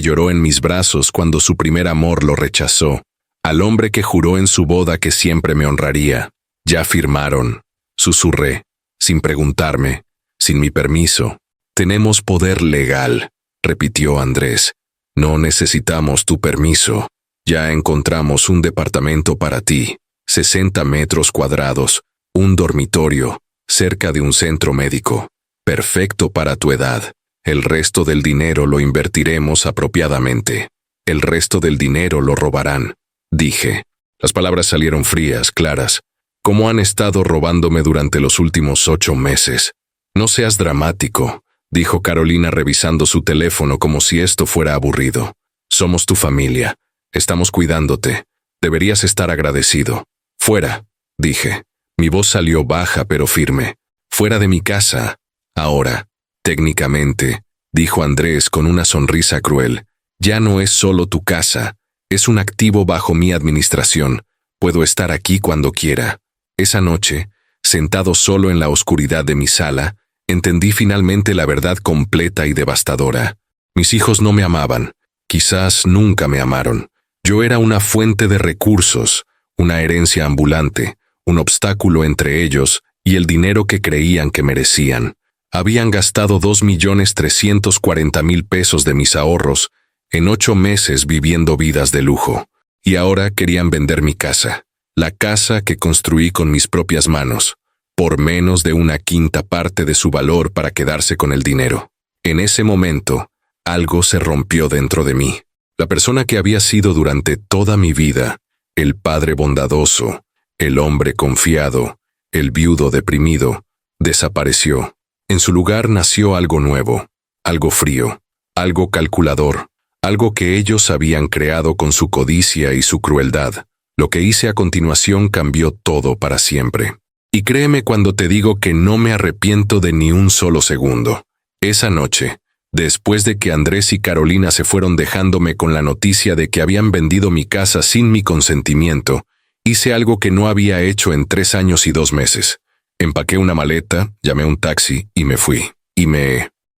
lloró en mis brazos cuando su primer amor lo rechazó, al hombre que juró en su boda que siempre me honraría. Ya firmaron, susurré, sin preguntarme, sin mi permiso. Tenemos poder legal, repitió Andrés. No necesitamos tu permiso. Ya encontramos un departamento para ti, 60 metros cuadrados, un dormitorio, cerca de un centro médico. Perfecto para tu edad. El resto del dinero lo invertiremos apropiadamente. El resto del dinero lo robarán, dije. Las palabras salieron frías, claras, como han estado robándome durante los últimos 8 meses. No seas dramático, dijo Carolina revisando su teléfono como si esto fuera aburrido. Somos tu familia. Estamos cuidándote. Deberías estar agradecido. Fuera, dije. Mi voz salió baja pero firme. Fuera de mi casa. Ahora, técnicamente, dijo Andrés con una sonrisa cruel, ya no es solo tu casa, es un activo bajo mi administración. Puedo estar aquí cuando quiera. Esa noche, sentado solo en la oscuridad de mi sala, entendí finalmente la verdad completa y devastadora. Mis hijos no me amaban. Quizás nunca me amaron. Yo era una fuente de recursos, una herencia ambulante, un obstáculo entre ellos y el dinero que creían que merecían. Habían gastado 2.340.000 pesos de mis ahorros en 8 meses viviendo vidas de lujo. Y ahora querían vender mi casa, la casa que construí con mis propias manos, por menos de 1/5 parte de su valor para quedarse con el dinero. En ese momento, algo se rompió dentro de mí. La persona que había sido durante toda mi vida, el padre bondadoso, el hombre confiado, el viudo deprimido, desapareció. En su lugar nació algo nuevo, algo frío, algo calculador, algo que ellos habían creado con su codicia y su crueldad. Lo que hice a continuación cambió todo para siempre. Y créeme cuando te digo que no me arrepiento de ni un solo segundo. Esa noche, después de que Andrés y Carolina se fueron dejándome con la noticia de que habían vendido mi casa sin mi consentimiento, hice algo que no había hecho en 3 años y 2 meses. Empaqué una maleta, llamé un taxi y me fui.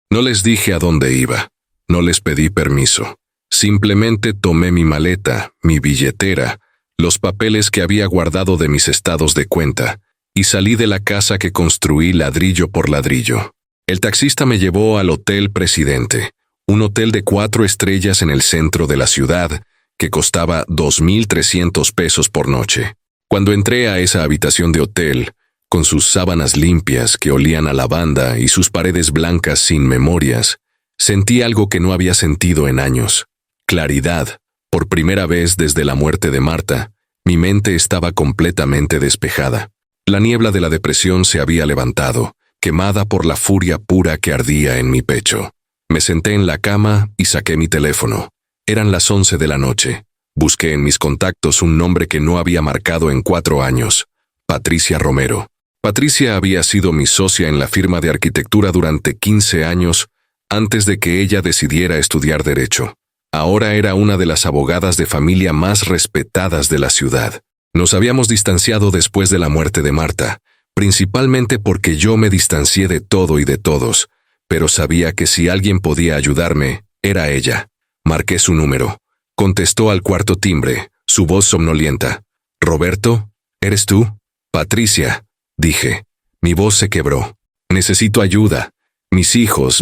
No les dije a dónde iba. No les pedí permiso. Simplemente tomé mi maleta, mi billetera, los papeles que había guardado de mis estados de cuenta, y salí de la casa que construí ladrillo por ladrillo. El taxista me llevó al Hotel Presidente, un hotel de 4 estrellas en el centro de la ciudad, que costaba 2.300 pesos por noche. Cuando entré a esa habitación de hotel, con sus sábanas limpias que olían a lavanda y sus paredes blancas sin memorias, sentí algo que no había sentido en años. Claridad. Por primera vez desde la muerte de Marta, mi mente estaba completamente despejada. La niebla de la depresión se había levantado, quemada por la furia pura que ardía en mi pecho. Me senté en la cama y saqué mi teléfono. Eran las 11 de la noche. Busqué en mis contactos un nombre que no había marcado en 4 años. Patricia Romero. Patricia había sido mi socia en la firma de arquitectura durante 15 años antes de que ella decidiera estudiar Derecho. Ahora era una de las abogadas de familia más respetadas de la ciudad. Nos habíamos distanciado después de la muerte de Marta, principalmente porque yo me distancié de todo y de todos, pero sabía que si alguien podía ayudarme, era ella. Marqué su número. Contestó al cuarto timbre, su voz somnolienta. «¿Roberto? ¿Eres tú?» «Patricia», dije. Mi voz se quebró. «Necesito ayuda. Mis hijos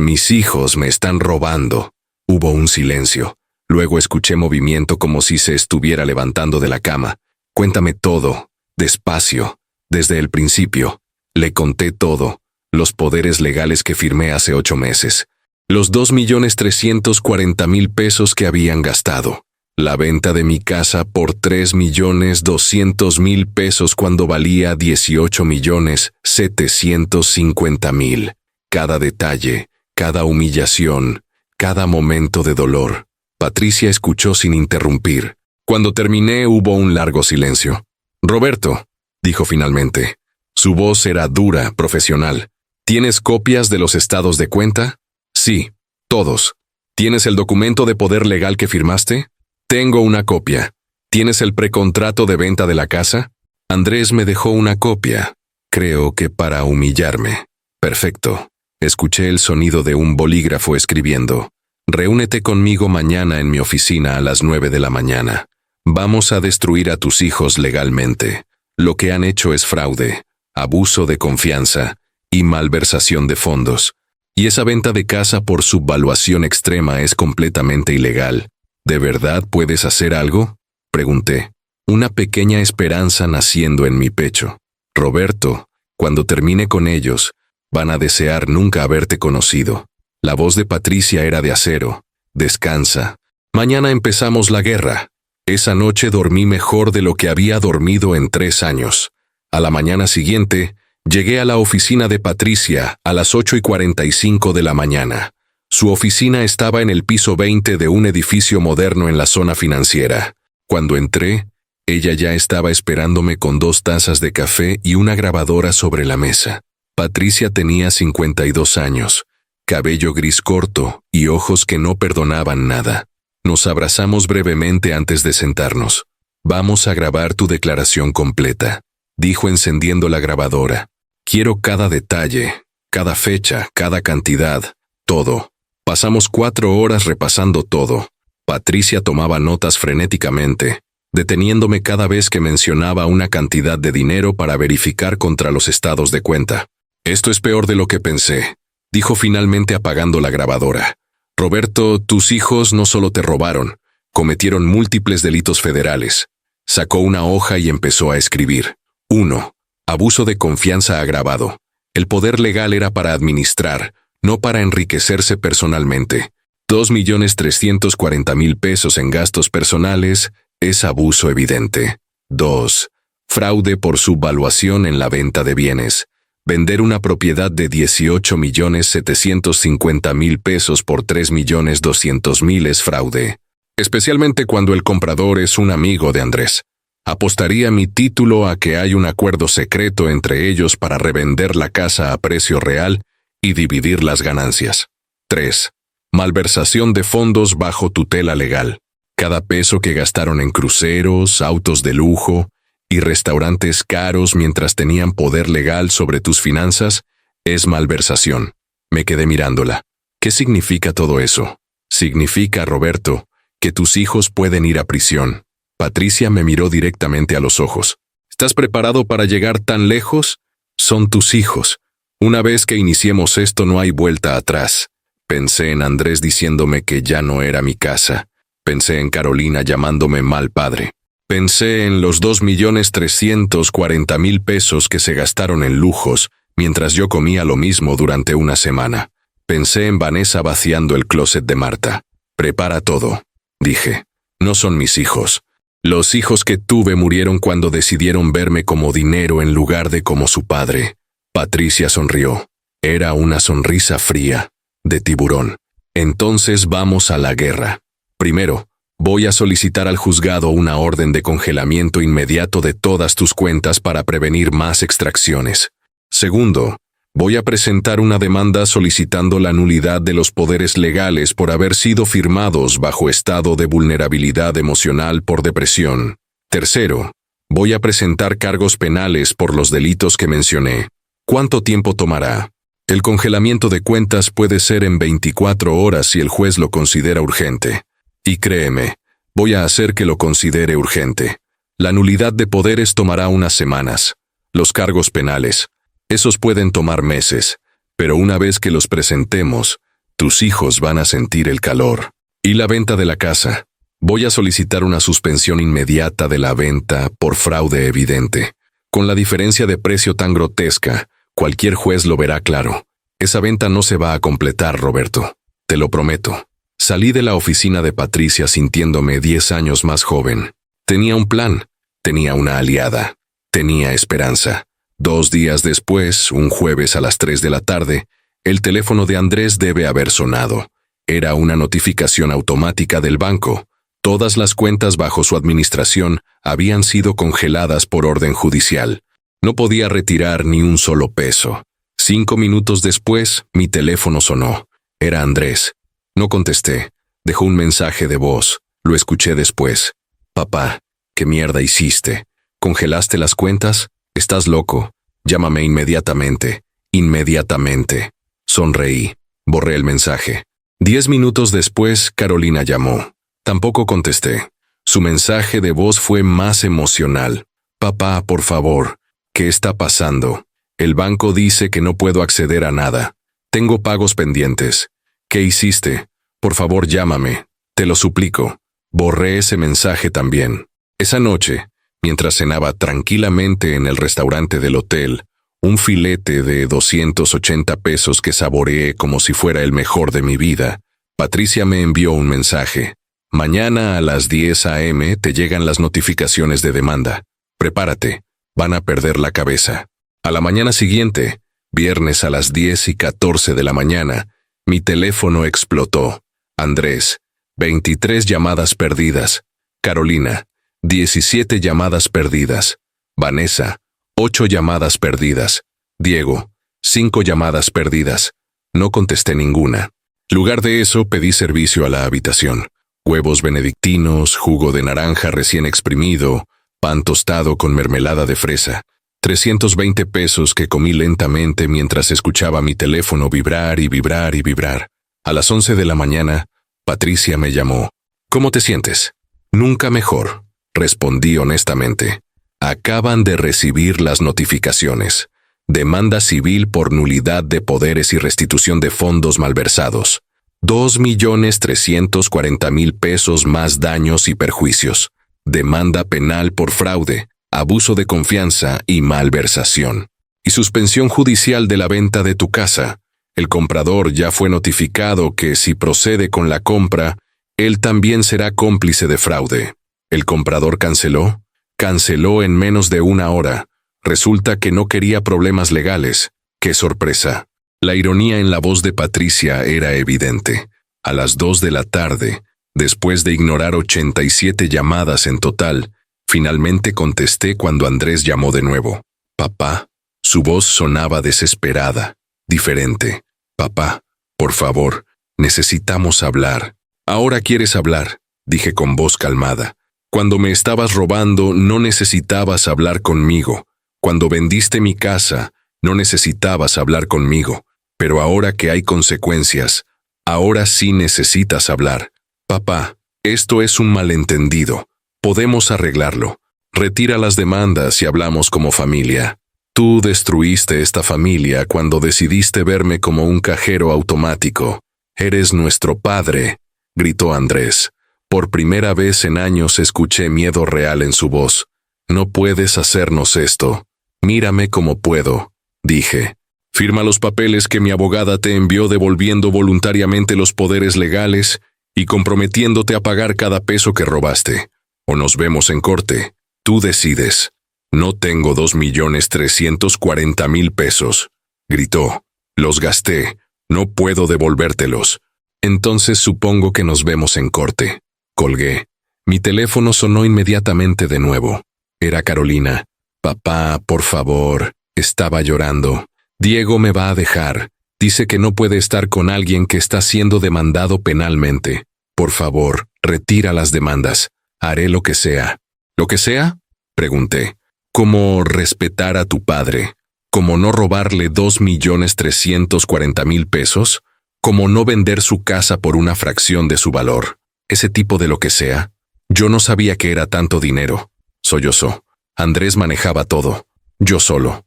me están robando». Hubo un silencio. Luego escuché movimiento como si se estuviera levantando de la cama. «Cuéntame todo, despacio, desde el principio». Le conté todo, los poderes legales que firmé hace 8 meses, los 2.340.000 pesos que habían gastado, la venta de mi casa por 3.200.000 pesos cuando valía 18.750.000. Cada detalle, cada humillación, cada momento de dolor. Patricia escuchó sin interrumpir. Cuando terminé hubo un largo silencio. «Roberto», dijo finalmente. Su voz era dura, profesional. «¿Tienes copias de los estados de cuenta?» «Sí, todos». «¿Tienes el documento de poder legal que firmaste?» «Tengo una copia». «¿Tienes el precontrato de venta de la casa?» Andrés me dejó una copia. Creo que para humillarme. Perfecto. Escuché el sonido de un bolígrafo escribiendo. Reúnete conmigo mañana en mi oficina a las 9 de la mañana. Vamos a destruir a tus hijos legalmente. Lo que han hecho es fraude, abuso de confianza y malversación de fondos. Y esa venta de casa por subvaluación extrema es completamente ilegal. ¿De verdad puedes hacer algo?, pregunté, una pequeña esperanza naciendo en mi pecho. Roberto, cuando termine con ellos, van a desear nunca haberte conocido. La voz de Patricia era de acero. Descansa. Mañana empezamos la guerra. Esa noche dormí mejor de lo que había dormido en 3 años. A la mañana siguiente, llegué a la oficina de Patricia a las 8:45 de la mañana. Su oficina estaba en el piso 20 de un edificio moderno en la zona financiera. Cuando entré, ella ya estaba esperándome con 2 tazas de café y una grabadora sobre la mesa. Patricia tenía 52 años, cabello gris corto y ojos que no perdonaban nada. Nos abrazamos brevemente antes de sentarnos. Vamos a grabar tu declaración completa, dijo encendiendo la grabadora. Quiero cada detalle, cada fecha, cada cantidad, todo. Pasamos 4 horas repasando todo. Patricia tomaba notas frenéticamente, deteniéndome cada vez que mencionaba una cantidad de dinero para verificar contra los estados de cuenta. Esto es peor de lo que pensé, dijo finalmente apagando la grabadora. Roberto, tus hijos no solo te robaron, cometieron múltiples delitos federales. Sacó una hoja y empezó a escribir. 1. Abuso de confianza agravado. El poder legal era para administrar, no para enriquecerse personalmente. 2.340.000 pesos en gastos personales es abuso evidente. 2. Fraude por subvaluación en la venta de bienes. Vender una propiedad de 18.750.000 pesos por 3.200.000 es fraude. Especialmente cuando el comprador es un amigo de Andrés. Apostaría mi título a que hay un acuerdo secreto entre ellos para revender la casa a precio real y dividir las ganancias. 3. Malversación de fondos bajo tutela legal. Cada peso que gastaron en cruceros, autos de lujo y restaurantes caros mientras tenían poder legal sobre tus finanzas es malversación. Me quedé mirándola. ¿Qué significa todo eso? Significa, Roberto, que tus hijos pueden ir a prisión. Patricia me miró directamente a los ojos. ¿Estás preparado para llegar tan lejos? Son tus hijos. Una vez que iniciemos esto no hay vuelta atrás. Pensé en Andrés diciéndome que ya no era mi casa. Pensé en Carolina llamándome mal padre. Pensé en los 2.340.000 pesos que se gastaron en lujos, mientras yo comía lo mismo durante una semana. Pensé en Vanessa vaciando el closet de Marta. Prepara todo, dije. No son mis hijos. Los hijos que tuve murieron cuando decidieron verme como dinero en lugar de como su padre. Patricia sonrió. Era una sonrisa fría, de tiburón. Entonces vamos a la guerra. Primero, voy a solicitar al juzgado una orden de congelamiento inmediato de todas tus cuentas para prevenir más extracciones. Segundo, voy a presentar una demanda solicitando la nulidad de los poderes legales por haber sido firmados bajo estado de vulnerabilidad emocional por depresión. Tercero, voy a presentar cargos penales por los delitos que mencioné. ¿Cuánto tiempo tomará? El congelamiento de cuentas puede ser en 24 horas si el juez lo considera urgente. Y créeme, voy a hacer que lo considere urgente. La nulidad de poderes tomará unas semanas. Los cargos penales, esos pueden tomar meses, pero una vez que los presentemos, tus hijos van a sentir el calor. Y la venta de la casa. Voy a solicitar una suspensión inmediata de la venta por fraude evidente. Con la diferencia de precio tan grotesca, cualquier juez lo verá claro. Esa venta no se va a completar, Roberto. Te lo prometo. Salí de la oficina de Patricia sintiéndome 10 años más joven. Tenía un plan, tenía una aliada, tenía esperanza. 2 días después, un jueves a las 3 de la tarde, el teléfono de Andrés debe haber sonado. Era una notificación automática del banco. Todas las cuentas bajo su administración habían sido congeladas por orden judicial. No podía retirar ni un solo peso. 5 minutos después, mi teléfono sonó. Era Andrés. No contesté. Dejó un mensaje de voz. Lo escuché después. Papá, ¿qué mierda hiciste? ¿Congelaste las cuentas? Estás loco. Llámame inmediatamente. Inmediatamente. Sonreí. Borré el mensaje. 10 minutos después, Carolina llamó. Tampoco contesté. Su mensaje de voz fue más emocional. Papá, por favor, ¿qué está pasando? El banco dice que no puedo acceder a nada. Tengo pagos pendientes. ¿Qué hiciste? Por favor, llámame. Te lo suplico. Borré ese mensaje también. Esa noche, mientras cenaba tranquilamente en el restaurante del hotel, un filete de 280 pesos que saboreé como si fuera el mejor de mi vida, Patricia me envió un mensaje. Mañana a las 10 a.m. te llegan las notificaciones de demanda. Prepárate, van a perder la cabeza. A la mañana siguiente, viernes a las 10:14 de la mañana, mi teléfono explotó. Andrés, 23 llamadas perdidas. Carolina, 17 llamadas perdidas. Vanessa, 8 llamadas perdidas. Diego, 5 llamadas perdidas. No contesté ninguna. Lugar de eso, pedí servicio a la habitación. Huevos benedictinos, jugo de naranja recién exprimido, pan tostado con mermelada de fresa. 320 pesos que comí lentamente mientras escuchaba mi teléfono vibrar y vibrar y vibrar. A las 11 de la mañana, Patricia me llamó. ¿Cómo te sientes? Nunca mejor, respondí honestamente. Acaban de recibir las notificaciones. Demanda civil por nulidad de poderes y restitución de fondos malversados. 2.340.000 pesos más daños y perjuicios. Demanda penal por fraude, abuso de confianza y malversación. Y suspensión judicial de la venta de tu casa. El comprador ya fue notificado que si procede con la compra, él también será cómplice de fraude. ¿El comprador canceló? Canceló en menos de una hora. Resulta que no quería problemas legales. ¡Qué sorpresa! La ironía en la voz de Patricia era evidente. A las 2 de la tarde, después de ignorar 87 llamadas en total, finalmente contesté cuando Andrés llamó de nuevo. Papá. Su voz sonaba desesperada, diferente. Papá, por favor, necesitamos hablar. Ahora quieres hablar, dije con voz calmada. Cuando me estabas robando, no necesitabas hablar conmigo. Cuando vendiste mi casa, no necesitabas hablar conmigo. Pero ahora que hay consecuencias, ahora sí necesitas hablar. Papá, esto es un malentendido. Podemos arreglarlo. Retira las demandas y hablamos como familia. Tú destruiste esta familia cuando decidiste verme como un cajero automático. Eres nuestro padre, gritó Andrés. Por primera vez en años escuché miedo real en su voz. No puedes hacernos esto. Mírame como puedo, dije. Firma los papeles que mi abogada te envió devolviendo voluntariamente los poderes legales y comprometiéndote a pagar cada peso que robaste. O nos vemos en corte. Tú decides. No tengo 2.340.000 pesos, gritó. Los gasté. No puedo devolvértelos. Entonces supongo que nos vemos en corte. Colgué. Mi teléfono sonó inmediatamente de nuevo. Era Carolina. Papá, por favor. Estaba llorando. Diego me va a dejar. Dice que no puede estar con alguien que está siendo demandado penalmente. Por favor, retira las demandas. Haré lo que sea. ¿Lo que sea? Pregunté. ¿Cómo respetar a tu padre? ¿Cómo no robarle 2.340.000 pesos? ¿Cómo no vender su casa por una fracción de su valor? Ese tipo de lo que sea. Yo no sabía que era tanto dinero. Sollozó. Andrés manejaba todo. Yo solo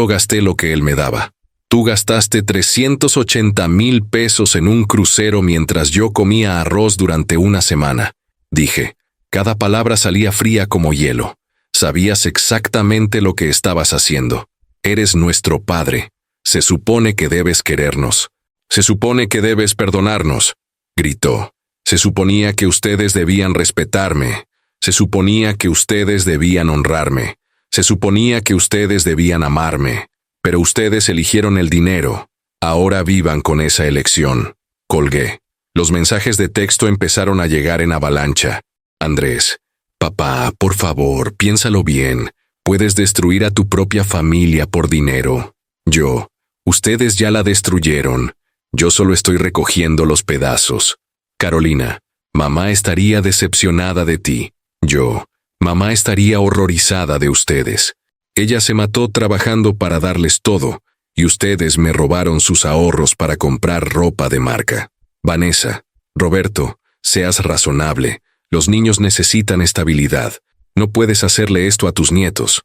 gasté lo que él me daba. Tú gastaste 380.000 pesos en un crucero mientras yo comía arroz durante una semana. Dije. Cada palabra salía fría como hielo. Sabías exactamente lo que estabas haciendo. Eres nuestro padre. Se supone que debes querernos. Se supone que debes perdonarnos, gritó. Se suponía que ustedes debían respetarme. Se suponía que ustedes debían honrarme. Se suponía que ustedes debían amarme. Pero ustedes eligieron el dinero. Ahora vivan con esa elección. Colgué. Los mensajes de texto empezaron a llegar en avalancha. Andrés. Papá, por favor, piénsalo bien. Puedes destruir a tu propia familia por dinero. Ustedes ya la destruyeron. Yo solo estoy recogiendo los pedazos. Carolina, mamá estaría decepcionada de ti. Mamá estaría horrorizada de ustedes. Ella se mató trabajando para darles todo, y ustedes me robaron sus ahorros para comprar ropa de marca. Vanessa, Roberto, seas razonable. Los niños necesitan estabilidad. No puedes hacerle esto a tus nietos.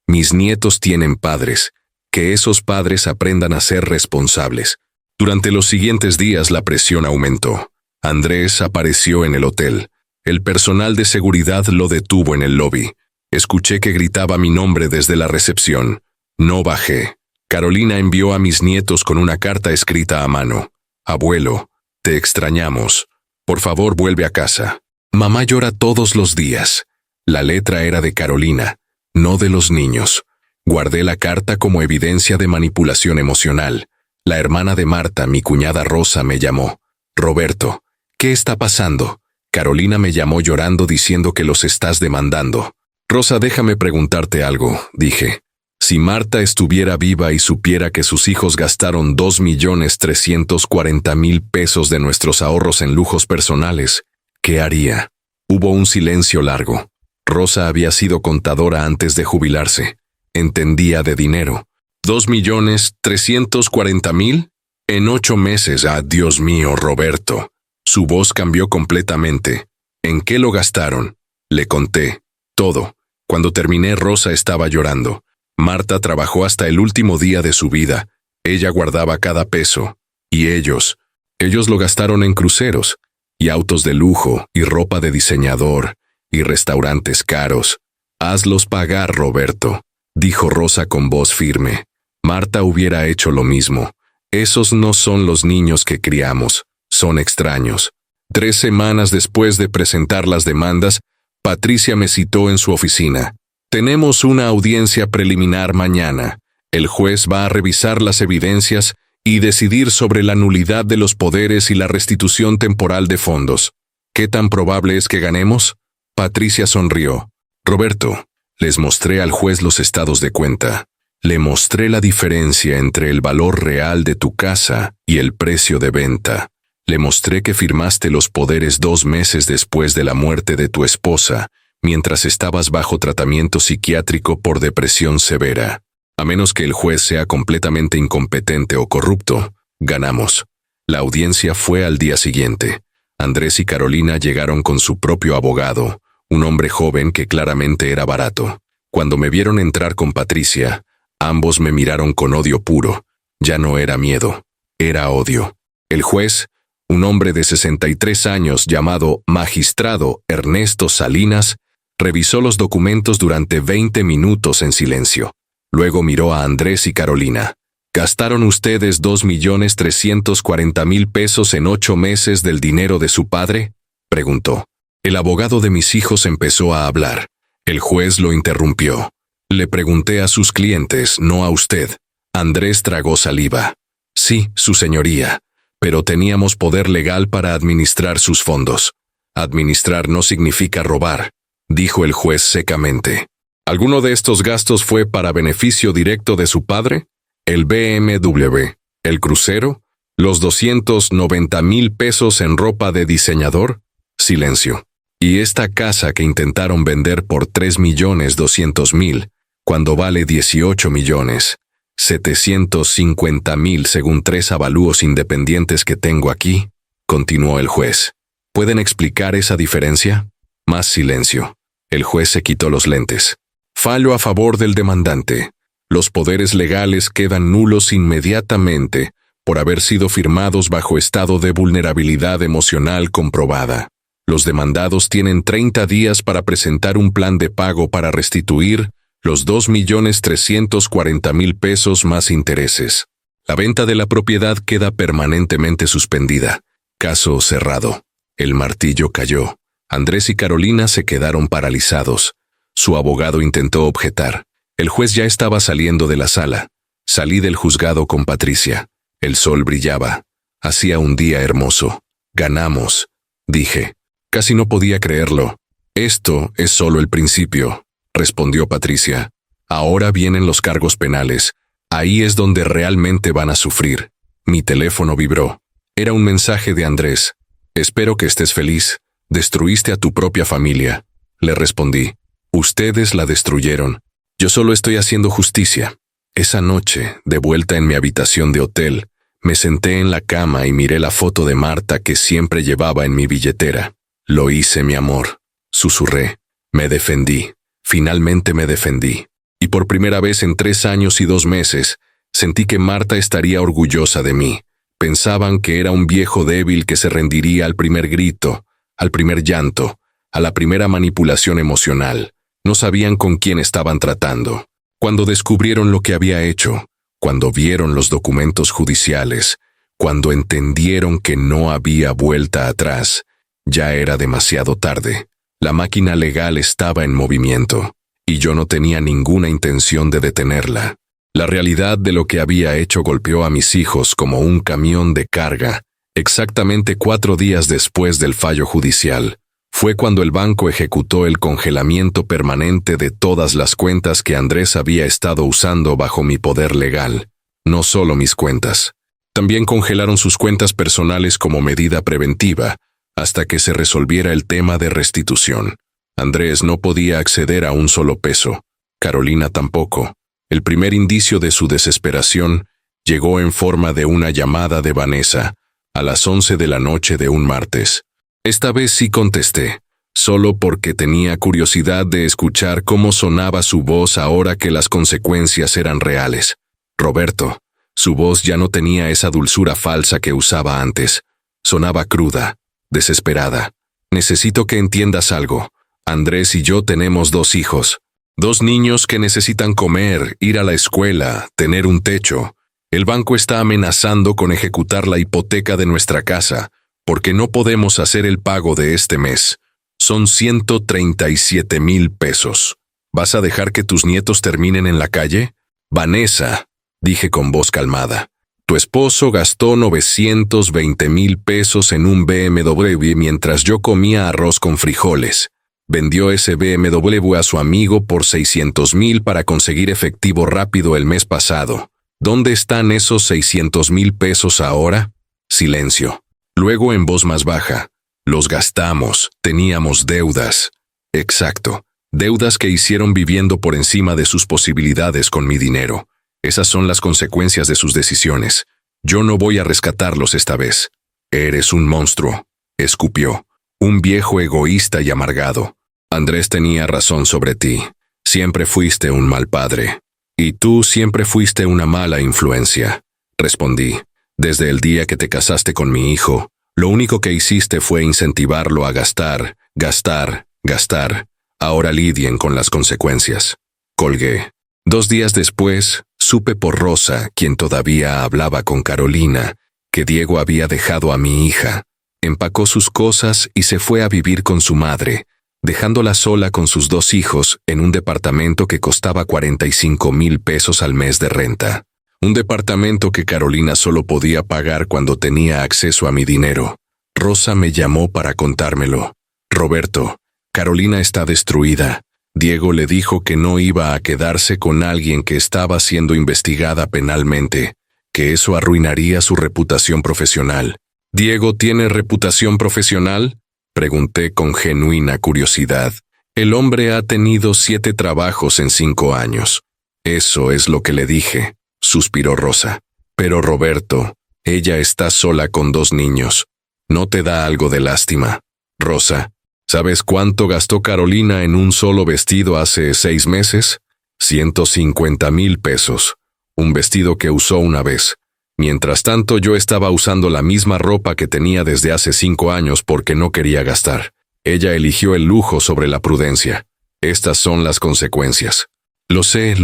Mis nietos tienen padres. Que esos padres aprendan a ser responsables. Durante los siguientes días la presión aumentó. Andrés apareció en el hotel. El personal de seguridad lo detuvo en el lobby. Escuché que gritaba mi nombre desde la recepción. No bajé. Carolina envió a mis nietos con una carta escrita a mano. Abuelo, te extrañamos. Por favor, vuelve a casa. Mamá llora todos los días. La letra era de Carolina, no de los niños. Guardé la carta como evidencia de manipulación emocional. La hermana de Marta, mi cuñada Rosa, me llamó. Roberto, ¿qué está pasando? Carolina me llamó llorando diciendo que los estás demandando. Rosa, déjame preguntarte algo, dije. Si Marta estuviera viva y supiera que sus hijos gastaron 2.340.000 pesos de nuestros ahorros en lujos personales, ¿qué haría? Hubo un silencio largo. Rosa había sido contadora antes de jubilarse. Entendía de dinero. ¿2.340.000? En 8 meses, Dios mío, Roberto. Su voz cambió completamente. ¿En qué lo gastaron? Le conté. Todo. Cuando terminé, Rosa estaba llorando. Marta trabajó hasta el último día de su vida. Ella guardaba cada peso. Y ellos lo gastaron en cruceros, y autos de lujo, y ropa de diseñador, y restaurantes caros. Hazlos pagar, Roberto, dijo Rosa con voz firme. Marta hubiera hecho lo mismo. Esos no son los niños que criamos, son extraños. 3 semanas después de presentar las demandas, Patricia me citó en su oficina. Tenemos una audiencia preliminar mañana. El juez va a revisar las evidencias y decidir sobre la nulidad de los poderes y la restitución temporal de fondos. ¿Qué tan probable es que ganemos? Patricia sonrió. Roberto, les mostré al juez los estados de cuenta. Le mostré la diferencia entre el valor real de tu casa y el precio de venta. Le mostré que firmaste los poderes 2 meses después de la muerte de tu esposa, mientras estabas bajo tratamiento psiquiátrico por depresión severa. A menos que el juez sea completamente incompetente o corrupto, ganamos. La audiencia fue al día siguiente. Andrés y Carolina llegaron con su propio abogado, un hombre joven que claramente era barato. Cuando me vieron entrar con Patricia, ambos me miraron con odio puro. Ya no era miedo, era odio. El juez, un hombre de 63 años llamado Magistrado Ernesto Salinas, revisó los documentos durante 20 minutos en silencio. Luego miró a Andrés y Carolina. ¿Gastaron ustedes 2.340.000 pesos en 8 meses del dinero de su padre? Preguntó. El abogado de mis hijos empezó a hablar. El juez lo interrumpió. Le pregunté a sus clientes, no a usted. Andrés tragó saliva. Sí, su señoría, pero teníamos poder legal para administrar sus fondos. Administrar no significa robar, dijo el juez secamente. ¿Alguno de estos gastos fue para beneficio directo de su padre? ¿El BMW, el crucero, los 290.000 pesos en ropa de diseñador? Silencio. ¿Y esta casa que intentaron vender por 3.200.000, cuando vale 18.750.000 según 3 avalúos independientes que tengo aquí? Continuó el juez. ¿Pueden explicar esa diferencia? Más silencio. El juez se quitó los lentes. Fallo a favor del demandante. Los poderes legales quedan nulos inmediatamente por haber sido firmados bajo estado de vulnerabilidad emocional comprobada. Los demandados tienen 30 días para presentar un plan de pago para restituir los 2.340.000 pesos más intereses. La venta de la propiedad queda permanentemente suspendida. Caso cerrado. El martillo cayó. Andrés y Carolina se quedaron paralizados. Su abogado intentó objetar. El juez ya estaba saliendo de la sala. Salí del juzgado con Patricia. El sol brillaba. Hacía un día hermoso. Ganamos, dije. Casi no podía creerlo. Esto es solo el principio, respondió Patricia. Ahora vienen los cargos penales. Ahí es donde realmente van a sufrir. Mi teléfono vibró. Era un mensaje de Andrés. Espero que estés feliz. Destruiste a tu propia familia. Le respondí. Ustedes la destruyeron. Yo solo estoy haciendo justicia. Esa noche, de vuelta en mi habitación de hotel, me senté en la cama y miré la foto de Marta que siempre llevaba en mi billetera. Lo hice, mi amor, susurré. Me defendí. Finalmente me defendí. Y por primera vez en 3 años y 2 meses, sentí que Marta estaría orgullosa de mí. Pensaban que era un viejo débil que se rendiría al primer grito, al primer llanto, a la primera manipulación emocional. No sabían con quién estaban tratando. Cuando descubrieron lo que había hecho, cuando vieron los documentos judiciales, cuando entendieron que no había vuelta atrás, ya era demasiado tarde. La máquina legal estaba en movimiento, y yo no tenía ninguna intención de detenerla. La realidad de lo que había hecho golpeó a mis hijos como un camión de carga. Exactamente 4 días después del fallo judicial, fue cuando el banco ejecutó el congelamiento permanente de todas las cuentas que Andrés había estado usando bajo mi poder legal. No solo mis cuentas. También congelaron sus cuentas personales como medida preventiva, hasta que se resolviera el tema de restitución. Andrés no podía acceder a un solo peso. Carolina tampoco. El primer indicio de su desesperación llegó en forma de una llamada de Vanessa, a las 11 de la noche de un martes. Esta vez sí contesté, solo porque tenía curiosidad de escuchar cómo sonaba su voz ahora que las consecuencias eran reales. Roberto, su voz ya no tenía esa dulzura falsa que usaba antes. Sonaba cruda, desesperada. Necesito que entiendas algo. Andrés y yo tenemos 2 hijos. 2 niños que necesitan comer, ir a la escuela, tener un techo. El banco está amenazando con ejecutar la hipoteca de nuestra casa, porque no podemos hacer el pago de este mes. Son 137,000 pesos. ¿Vas a dejar que tus nietos terminen en la calle? Vanessa, dije con voz calmada, tu esposo gastó 920,000 pesos en un BMW mientras yo comía arroz con frijoles. Vendió ese BMW a su amigo por 600,000 para conseguir efectivo rápido el mes pasado. ¿Dónde están esos 600,000 pesos ahora? Silencio. Luego en voz más baja. Los gastamos, teníamos deudas. Exacto, deudas que hicieron viviendo por encima de sus posibilidades con mi dinero. Esas son las consecuencias de sus decisiones. Yo no voy a rescatarlos esta vez. Eres un monstruo, escupió. Un viejo egoísta y amargado. Andrés tenía razón sobre ti. Siempre fuiste un mal padre. Y tú siempre fuiste una mala influencia, respondí. Desde el día que te casaste con mi hijo, lo único que hiciste fue incentivarlo a gastar, gastar, gastar. Ahora lidien con las consecuencias. Colgué. 2 días después, supe por Rosa, quien todavía hablaba con Carolina, que Diego había dejado a mi hija. Empacó sus cosas y se fue a vivir con su madre, dejándola sola con sus 2 hijos en un departamento que costaba 45,000 pesos al mes de renta. Un departamento que Carolina solo podía pagar cuando tenía acceso a mi dinero. Rosa me llamó para contármelo. Roberto, Carolina está destruida. Diego le dijo que no iba a quedarse con alguien que estaba siendo investigada penalmente, que eso arruinaría su reputación profesional. ¿Diego tiene reputación profesional?, pregunté con genuina curiosidad. El hombre ha tenido 7 trabajos en 5 años. Eso es lo que le dije, suspiró Rosa. Pero Roberto, ella está sola con 2 niños. ¿No te da algo de lástima? Rosa, ¿sabes cuánto gastó Carolina en un solo vestido hace 6 meses? 150,000 pesos. Un vestido que usó una vez. Mientras tanto, yo estaba usando la misma ropa que tenía desde hace 5 años porque no quería gastar. Ella eligió el lujo sobre la prudencia. Estas son las consecuencias. Lo sé,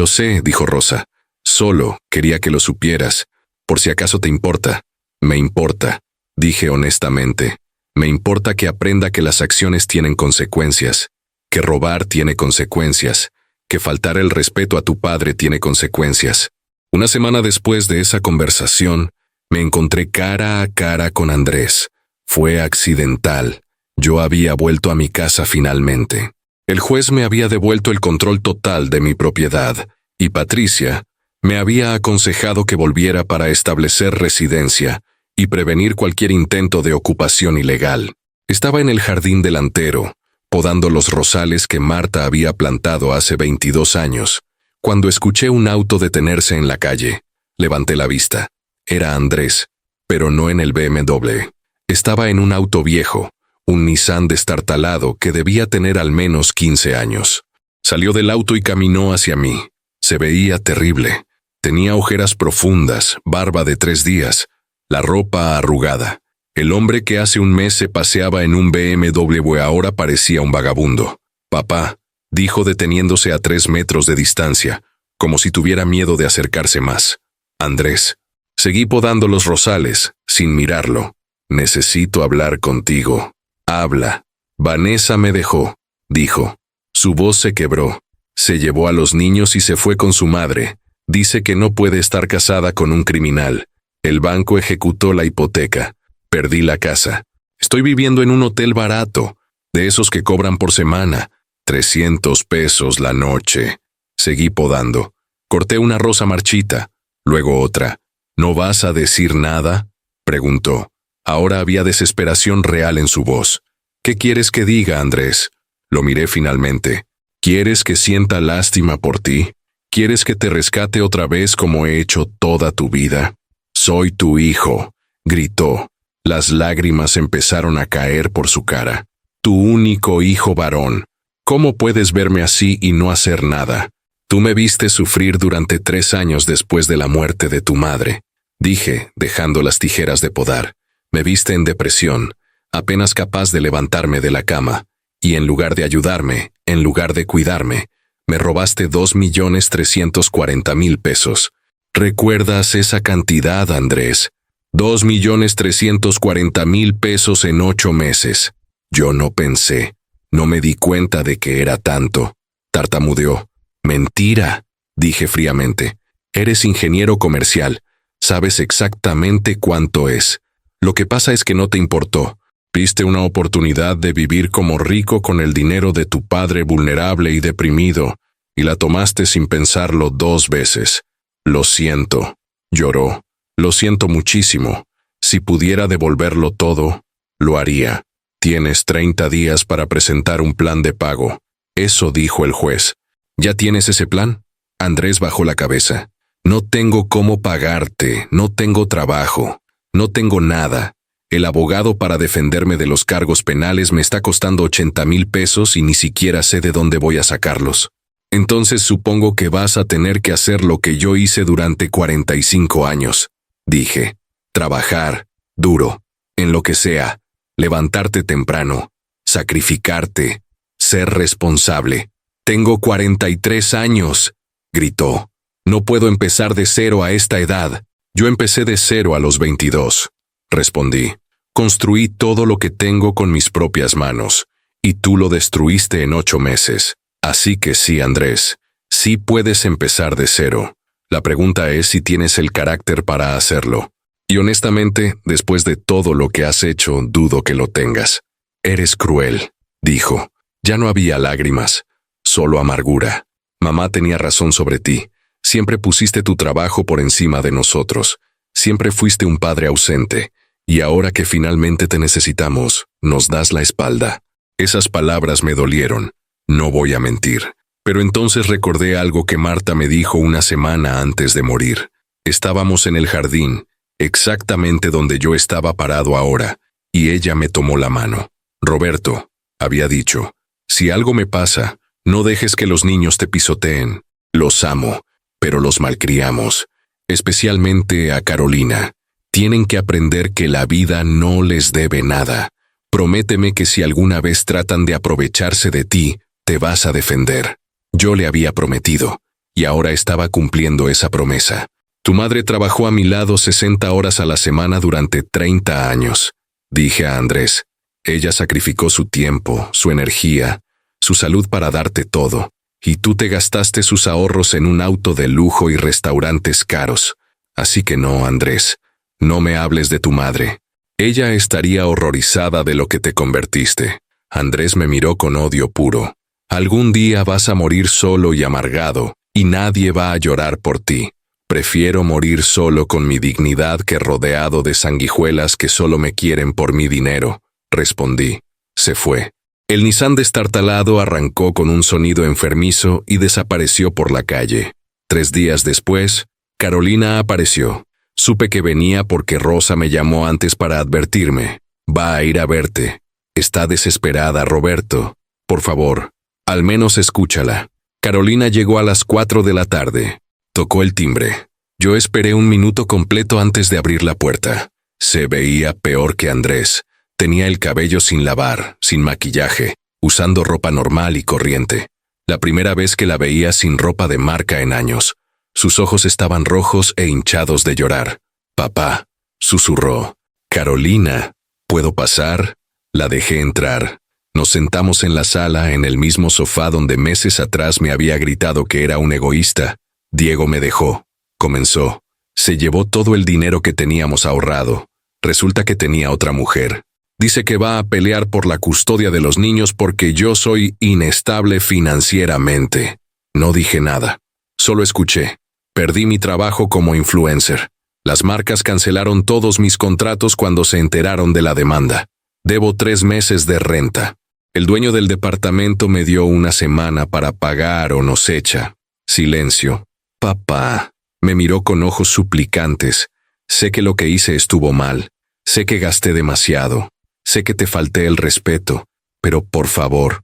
dijo Rosa. Solo quería que lo supieras, por si acaso te importa. Me importa, dije honestamente. Me importa que aprenda que las acciones tienen consecuencias, que robar tiene consecuencias, que faltar el respeto a tu padre tiene consecuencias. Una semana después de esa conversación, me encontré cara a cara con Andrés. Fue accidental. Yo había vuelto a mi casa finalmente. El juez me había devuelto el control total de mi propiedad, y Patricia me había aconsejado que volviera para establecer residencia y prevenir cualquier intento de ocupación ilegal. Estaba en el jardín delantero, podando los rosales que Marta había plantado hace 22 años, cuando escuché un auto detenerse en la calle. Levanté la vista. Era Andrés, pero no en el BMW. Estaba en un auto viejo, un Nissan destartalado que debía tener al menos 15 años. Salió del auto y caminó hacia mí. Se veía terrible. Tenía ojeras profundas, barba de 3 días, la ropa arrugada. El hombre que hace un mes se paseaba en un BMW ahora parecía un vagabundo. «Papá», dijo deteniéndose a 3 metros de distancia, como si tuviera miedo de acercarse más. «Andrés». Seguí podando los rosales, sin mirarlo. «Necesito hablar contigo». «Habla». «Vanessa me dejó», dijo. Su voz se quebró. Se llevó a los niños y se fue con su madre. Dice que no puede estar casada con un criminal. El banco ejecutó la hipoteca. Perdí la casa. Estoy viviendo en un hotel barato, de esos que cobran por semana. 300 pesos la noche. Seguí podando. Corté una rosa marchita, luego otra. ¿No vas a decir nada?, preguntó. Ahora había desesperación real en su voz. ¿Qué quieres que diga, Andrés? Lo miré finalmente. ¿Quieres que sienta lástima por ti? ¿Quieres que te rescate otra vez como he hecho toda tu vida? Soy tu hijo, gritó. Las lágrimas empezaron a caer por su cara. Tu único hijo varón. ¿Cómo puedes verme así y no hacer nada? Tú me viste sufrir durante 3 años después de la muerte de tu madre, dije, dejando las tijeras de podar. Me viste en depresión, apenas capaz de levantarme de la cama, y en lugar de ayudarme, en lugar de cuidarme, me robaste 2.340.000 pesos. ¿Recuerdas esa cantidad, Andrés? 2.340.000 pesos en 8 meses. Yo no pensé, no me di cuenta de que era tanto. Tartamudeó. Mentira, dije fríamente. Eres ingeniero comercial. Sabes exactamente cuánto es. Lo que pasa es que no te importó. Viste una oportunidad de vivir como rico con el dinero de tu padre vulnerable y deprimido, y la tomaste sin pensarlo 2 veces. Lo siento, lloró. Lo siento muchísimo. Si pudiera devolverlo todo, lo haría. Tienes 30 días para presentar un plan de pago. Eso dijo el juez. ¿Ya tienes ese plan? Andrés bajó la cabeza. No tengo cómo pagarte, no tengo trabajo, no tengo nada. El abogado para defenderme de los cargos penales me está costando 80.000 pesos y ni siquiera sé de dónde voy a sacarlos. Entonces supongo que vas a tener que hacer lo que yo hice durante 45 años. Dije, trabajar, duro, en lo que sea, levantarte temprano, sacrificarte, ser responsable. Tengo 43 años, gritó. No puedo empezar de cero a esta edad. Yo empecé de cero a los 22. Respondí. Construí todo lo que tengo con mis propias manos, y tú lo destruiste en 8 meses. Así que sí, Andrés, sí puedes empezar de cero. La pregunta es si tienes el carácter para hacerlo. Y honestamente, después de todo lo que has hecho, dudo que lo tengas. Eres cruel, dijo. Ya no había lágrimas, solo amargura. Mamá tenía razón sobre ti. Siempre pusiste tu trabajo por encima de nosotros. Siempre fuiste un padre ausente. Y ahora que finalmente te necesitamos, nos das la espalda. Esas palabras me dolieron. No voy a mentir. Pero entonces recordé algo que Marta me dijo una semana antes de morir. Estábamos en el jardín, exactamente donde yo estaba parado ahora, y ella me tomó la mano. Roberto, había dicho, si algo me pasa, no dejes que los niños te pisoteen. Los amo, pero los malcriamos, especialmente a Carolina. Tienen que aprender que la vida no les debe nada. Prométeme que si alguna vez tratan de aprovecharse de ti, te vas a defender. Yo le había prometido, y ahora estaba cumpliendo esa promesa. Tu madre trabajó a mi lado 60 horas a la semana durante 30 años, dije a Andrés. Ella sacrificó su tiempo, su energía, su salud para darte todo, y tú te gastaste sus ahorros en un auto de lujo y restaurantes caros. Así que no, Andrés, no me hables de tu madre. Ella estaría horrorizada de lo que te convertiste. Andrés me miró con odio puro. Algún día vas a morir solo y amargado, y nadie va a llorar por ti. Prefiero morir solo con mi dignidad que rodeado de sanguijuelas que solo me quieren por mi dinero, respondí. Se fue. El Nissan destartalado arrancó con un sonido enfermizo y desapareció por la calle. 3 días después, Carolina apareció. Supe que venía porque Rosa me llamó antes para advertirme. Va a ir a verte. Está desesperada, Roberto. Por favor, al menos escúchala. Carolina llegó a las 4 de la tarde. Tocó el timbre. Yo esperé un minuto completo antes de abrir la puerta. Se veía peor que Andrés. Tenía el cabello sin lavar, sin maquillaje, usando ropa normal y corriente. La primera vez que la veía sin ropa de marca en años. Sus ojos estaban rojos e hinchados de llorar. «Papá», susurró. «Carolina, ¿puedo pasar?» La dejé entrar. Nos sentamos en la sala, en el mismo sofá donde meses atrás me había gritado que era un egoísta. Diego me dejó. Comenzó. Se llevó todo el dinero que teníamos ahorrado. Resulta que tenía otra mujer. Dice que va a pelear por la custodia de los niños porque yo soy inestable financieramente. No dije nada. Solo escuché. Perdí mi trabajo como influencer. Las marcas cancelaron todos mis contratos cuando se enteraron de la demanda. Debo 3 meses de renta. El dueño del departamento me dio una semana para pagar o nos echa. Silencio. Papá. Me miró con ojos suplicantes. Sé que lo que hice estuvo mal. Sé que gasté demasiado. Sé que te falté el respeto. Pero por favor,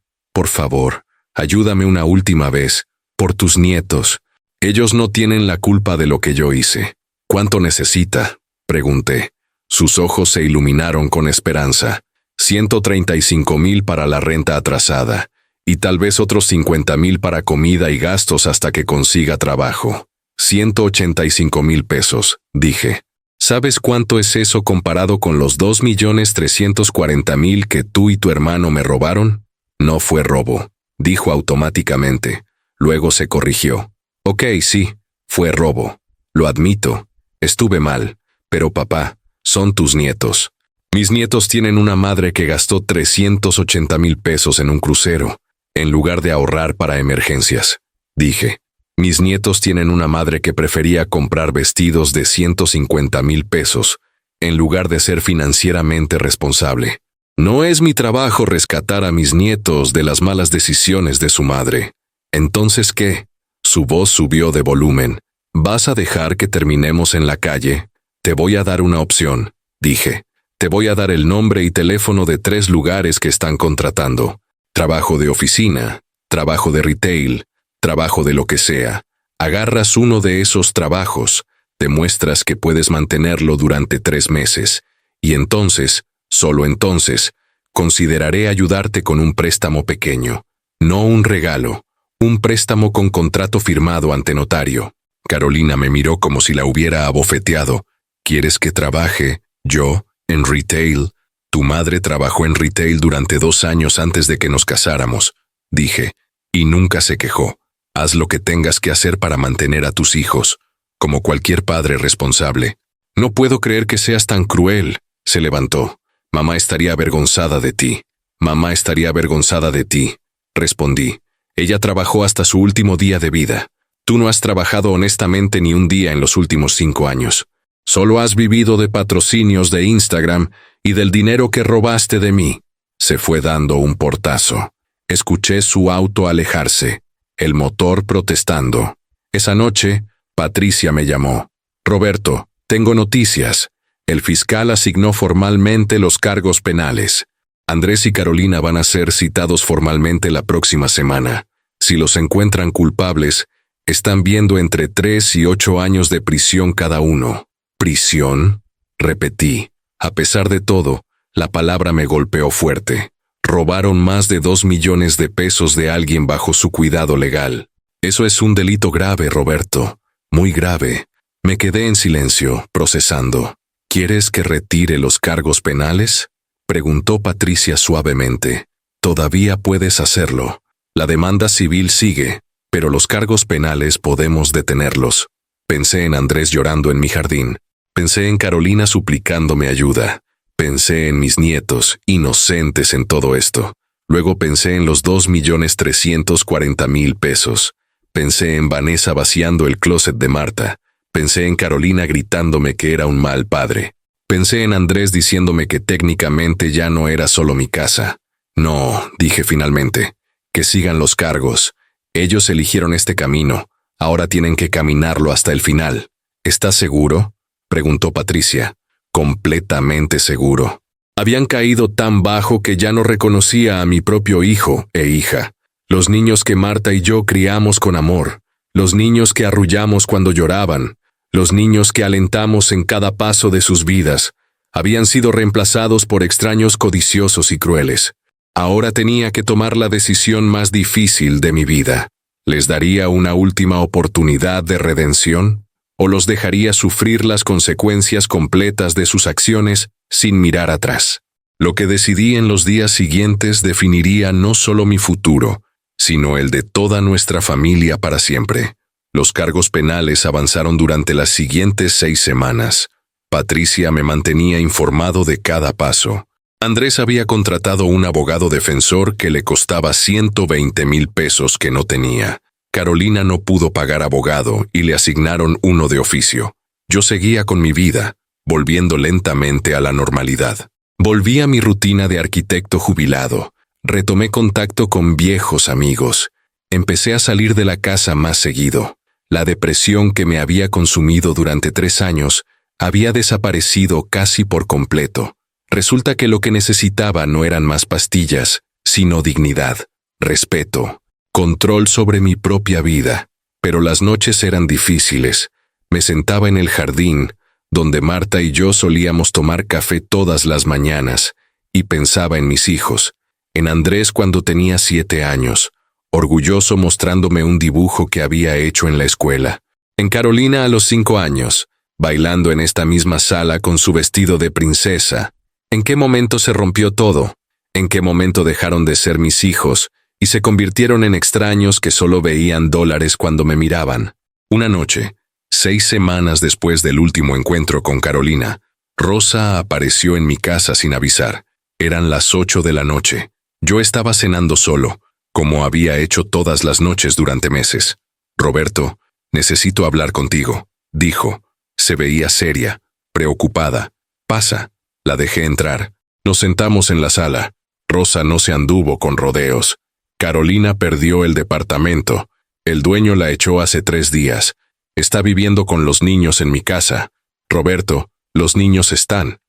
ayúdame una última vez. Por tus nietos. Ellos no tienen la culpa de lo que yo hice. ¿Cuánto necesita?, pregunté. Sus ojos se iluminaron con esperanza. 135,000 para la renta atrasada, y tal vez otros 50,000 para comida y gastos hasta que consiga trabajo. 185,000 pesos, dije. ¿Sabes cuánto es eso comparado con los 2,340,000 que tú y tu hermano me robaron? No fue robo, dijo automáticamente. Luego se corrigió. Ok, sí, fue robo. Lo admito. Estuve mal. Pero papá, son tus nietos. Mis nietos tienen una madre que gastó 380,000 pesos en un crucero, en lugar de ahorrar para emergencias. Dije. Mis nietos tienen una madre que prefería comprar vestidos de 150,000 pesos, en lugar de ser financieramente responsable. No es mi trabajo rescatar a mis nietos de las malas decisiones de su madre. ¿Entonces qué? Su voz subió de volumen. ¿Vas a dejar que terminemos en la calle? Te voy a dar una opción, dije. Te voy a dar el nombre y teléfono de 3 lugares que están contratando. Trabajo de oficina, trabajo de retail, trabajo de lo que sea. Agarras uno de esos trabajos, demuestras que puedes mantenerlo durante 3 meses, y entonces, solo entonces, consideraré ayudarte con un préstamo pequeño, no un regalo. Un préstamo con contrato firmado ante notario. Carolina me miró como si la hubiera abofeteado. ¿Quieres que trabaje, yo, en retail? Tu madre trabajó en retail durante 2 años antes de que nos casáramos, dije, y nunca se quejó. Haz lo que tengas que hacer para mantener a tus hijos, como cualquier padre responsable. No puedo creer que seas tan cruel, se levantó. Mamá estaría avergonzada de ti. Mamá estaría avergonzada de ti, respondí. Ella trabajó hasta su último día de vida. Tú no has trabajado honestamente ni un día en los últimos 5 años. Solo has vivido de patrocinios de Instagram y del dinero que robaste de mí. Se fue dando un portazo. Escuché su auto alejarse, el motor protestando. Esa noche, Patricia me llamó. Roberto, tengo noticias. El fiscal asignó formalmente los cargos penales. Andrés y Carolina van a ser citados formalmente la próxima semana. Si los encuentran culpables, están viendo entre 3 y 8 años de prisión cada uno. ¿Prisión?, repetí. A pesar de todo, la palabra me golpeó fuerte. Robaron más de 2 millones de pesos de alguien bajo su cuidado legal. Eso es un delito grave, Roberto. Muy grave. Me quedé en silencio, procesando. ¿Quieres que retire los cargos penales?, preguntó Patricia suavemente. Todavía puedes hacerlo. La demanda civil sigue, pero los cargos penales podemos detenerlos. Pensé en Andrés llorando en mi jardín. Pensé en Carolina suplicándome ayuda. Pensé en mis nietos, inocentes en todo esto. Luego pensé en los 2,340,000 pesos. Pensé en Vanessa vaciando el closet de Marta. Pensé en Carolina gritándome que era un mal padre. Pensé en Andrés diciéndome que técnicamente ya no era solo mi casa. No, dije finalmente, que sigan los cargos. Ellos eligieron este camino. Ahora tienen que caminarlo hasta el final. ¿Estás seguro?, preguntó Patricia. Completamente seguro. Habían caído tan bajo que ya no reconocía a mi propio hijo e hija. Los niños que Marta y yo criamos con amor. Los niños que arrullamos cuando lloraban. Los niños que alentamos en cada paso de sus vidas. Habían sido reemplazados por extraños codiciosos y crueles. Ahora tenía que tomar la decisión más difícil de mi vida. ¿Les daría una última oportunidad de redención? ¿O los dejaría sufrir las consecuencias completas de sus acciones sin mirar atrás? Lo que decidí en los días siguientes definiría no solo mi futuro, sino el de toda nuestra familia para siempre. Los cargos penales avanzaron durante las siguientes 6 semanas. Patricia me mantenía informado de cada paso. Andrés había contratado un abogado defensor que le costaba 120,000 pesos que no tenía. Carolina no pudo pagar abogado y le asignaron uno de oficio. Yo seguía con mi vida, volviendo lentamente a la normalidad. Volví a mi rutina de arquitecto jubilado. Retomé contacto con viejos amigos. Empecé a salir de la casa más seguido. La depresión que me había consumido durante 3 años había desaparecido casi por completo. Resulta que lo que necesitaba no eran más pastillas, sino dignidad, respeto, control sobre mi propia vida. Pero las noches eran difíciles. Me sentaba en el jardín, donde Marta y yo solíamos tomar café todas las mañanas, y pensaba en mis hijos, en Andrés cuando tenía 7 años, orgulloso mostrándome un dibujo que había hecho en la escuela, en Carolina a los 5 años, bailando en esta misma sala con su vestido de princesa. ¿En qué momento se rompió todo? ¿En qué momento dejaron de ser mis hijos y se convirtieron en extraños que solo veían dólares cuando me miraban? Una noche, 6 semanas después del último encuentro con Carolina, Rosa apareció en mi casa sin avisar. Eran las 8 de la noche. Yo estaba cenando solo, como había hecho todas las noches durante meses. «Roberto, necesito hablar contigo», dijo. Se veía seria, preocupada. «Pasa». La dejé entrar. Nos sentamos en la sala. Rosa no se anduvo con rodeos. Carolina perdió el departamento. El dueño la echó hace 3 días. Está viviendo con los niños en mi casa. Roberto, los niños están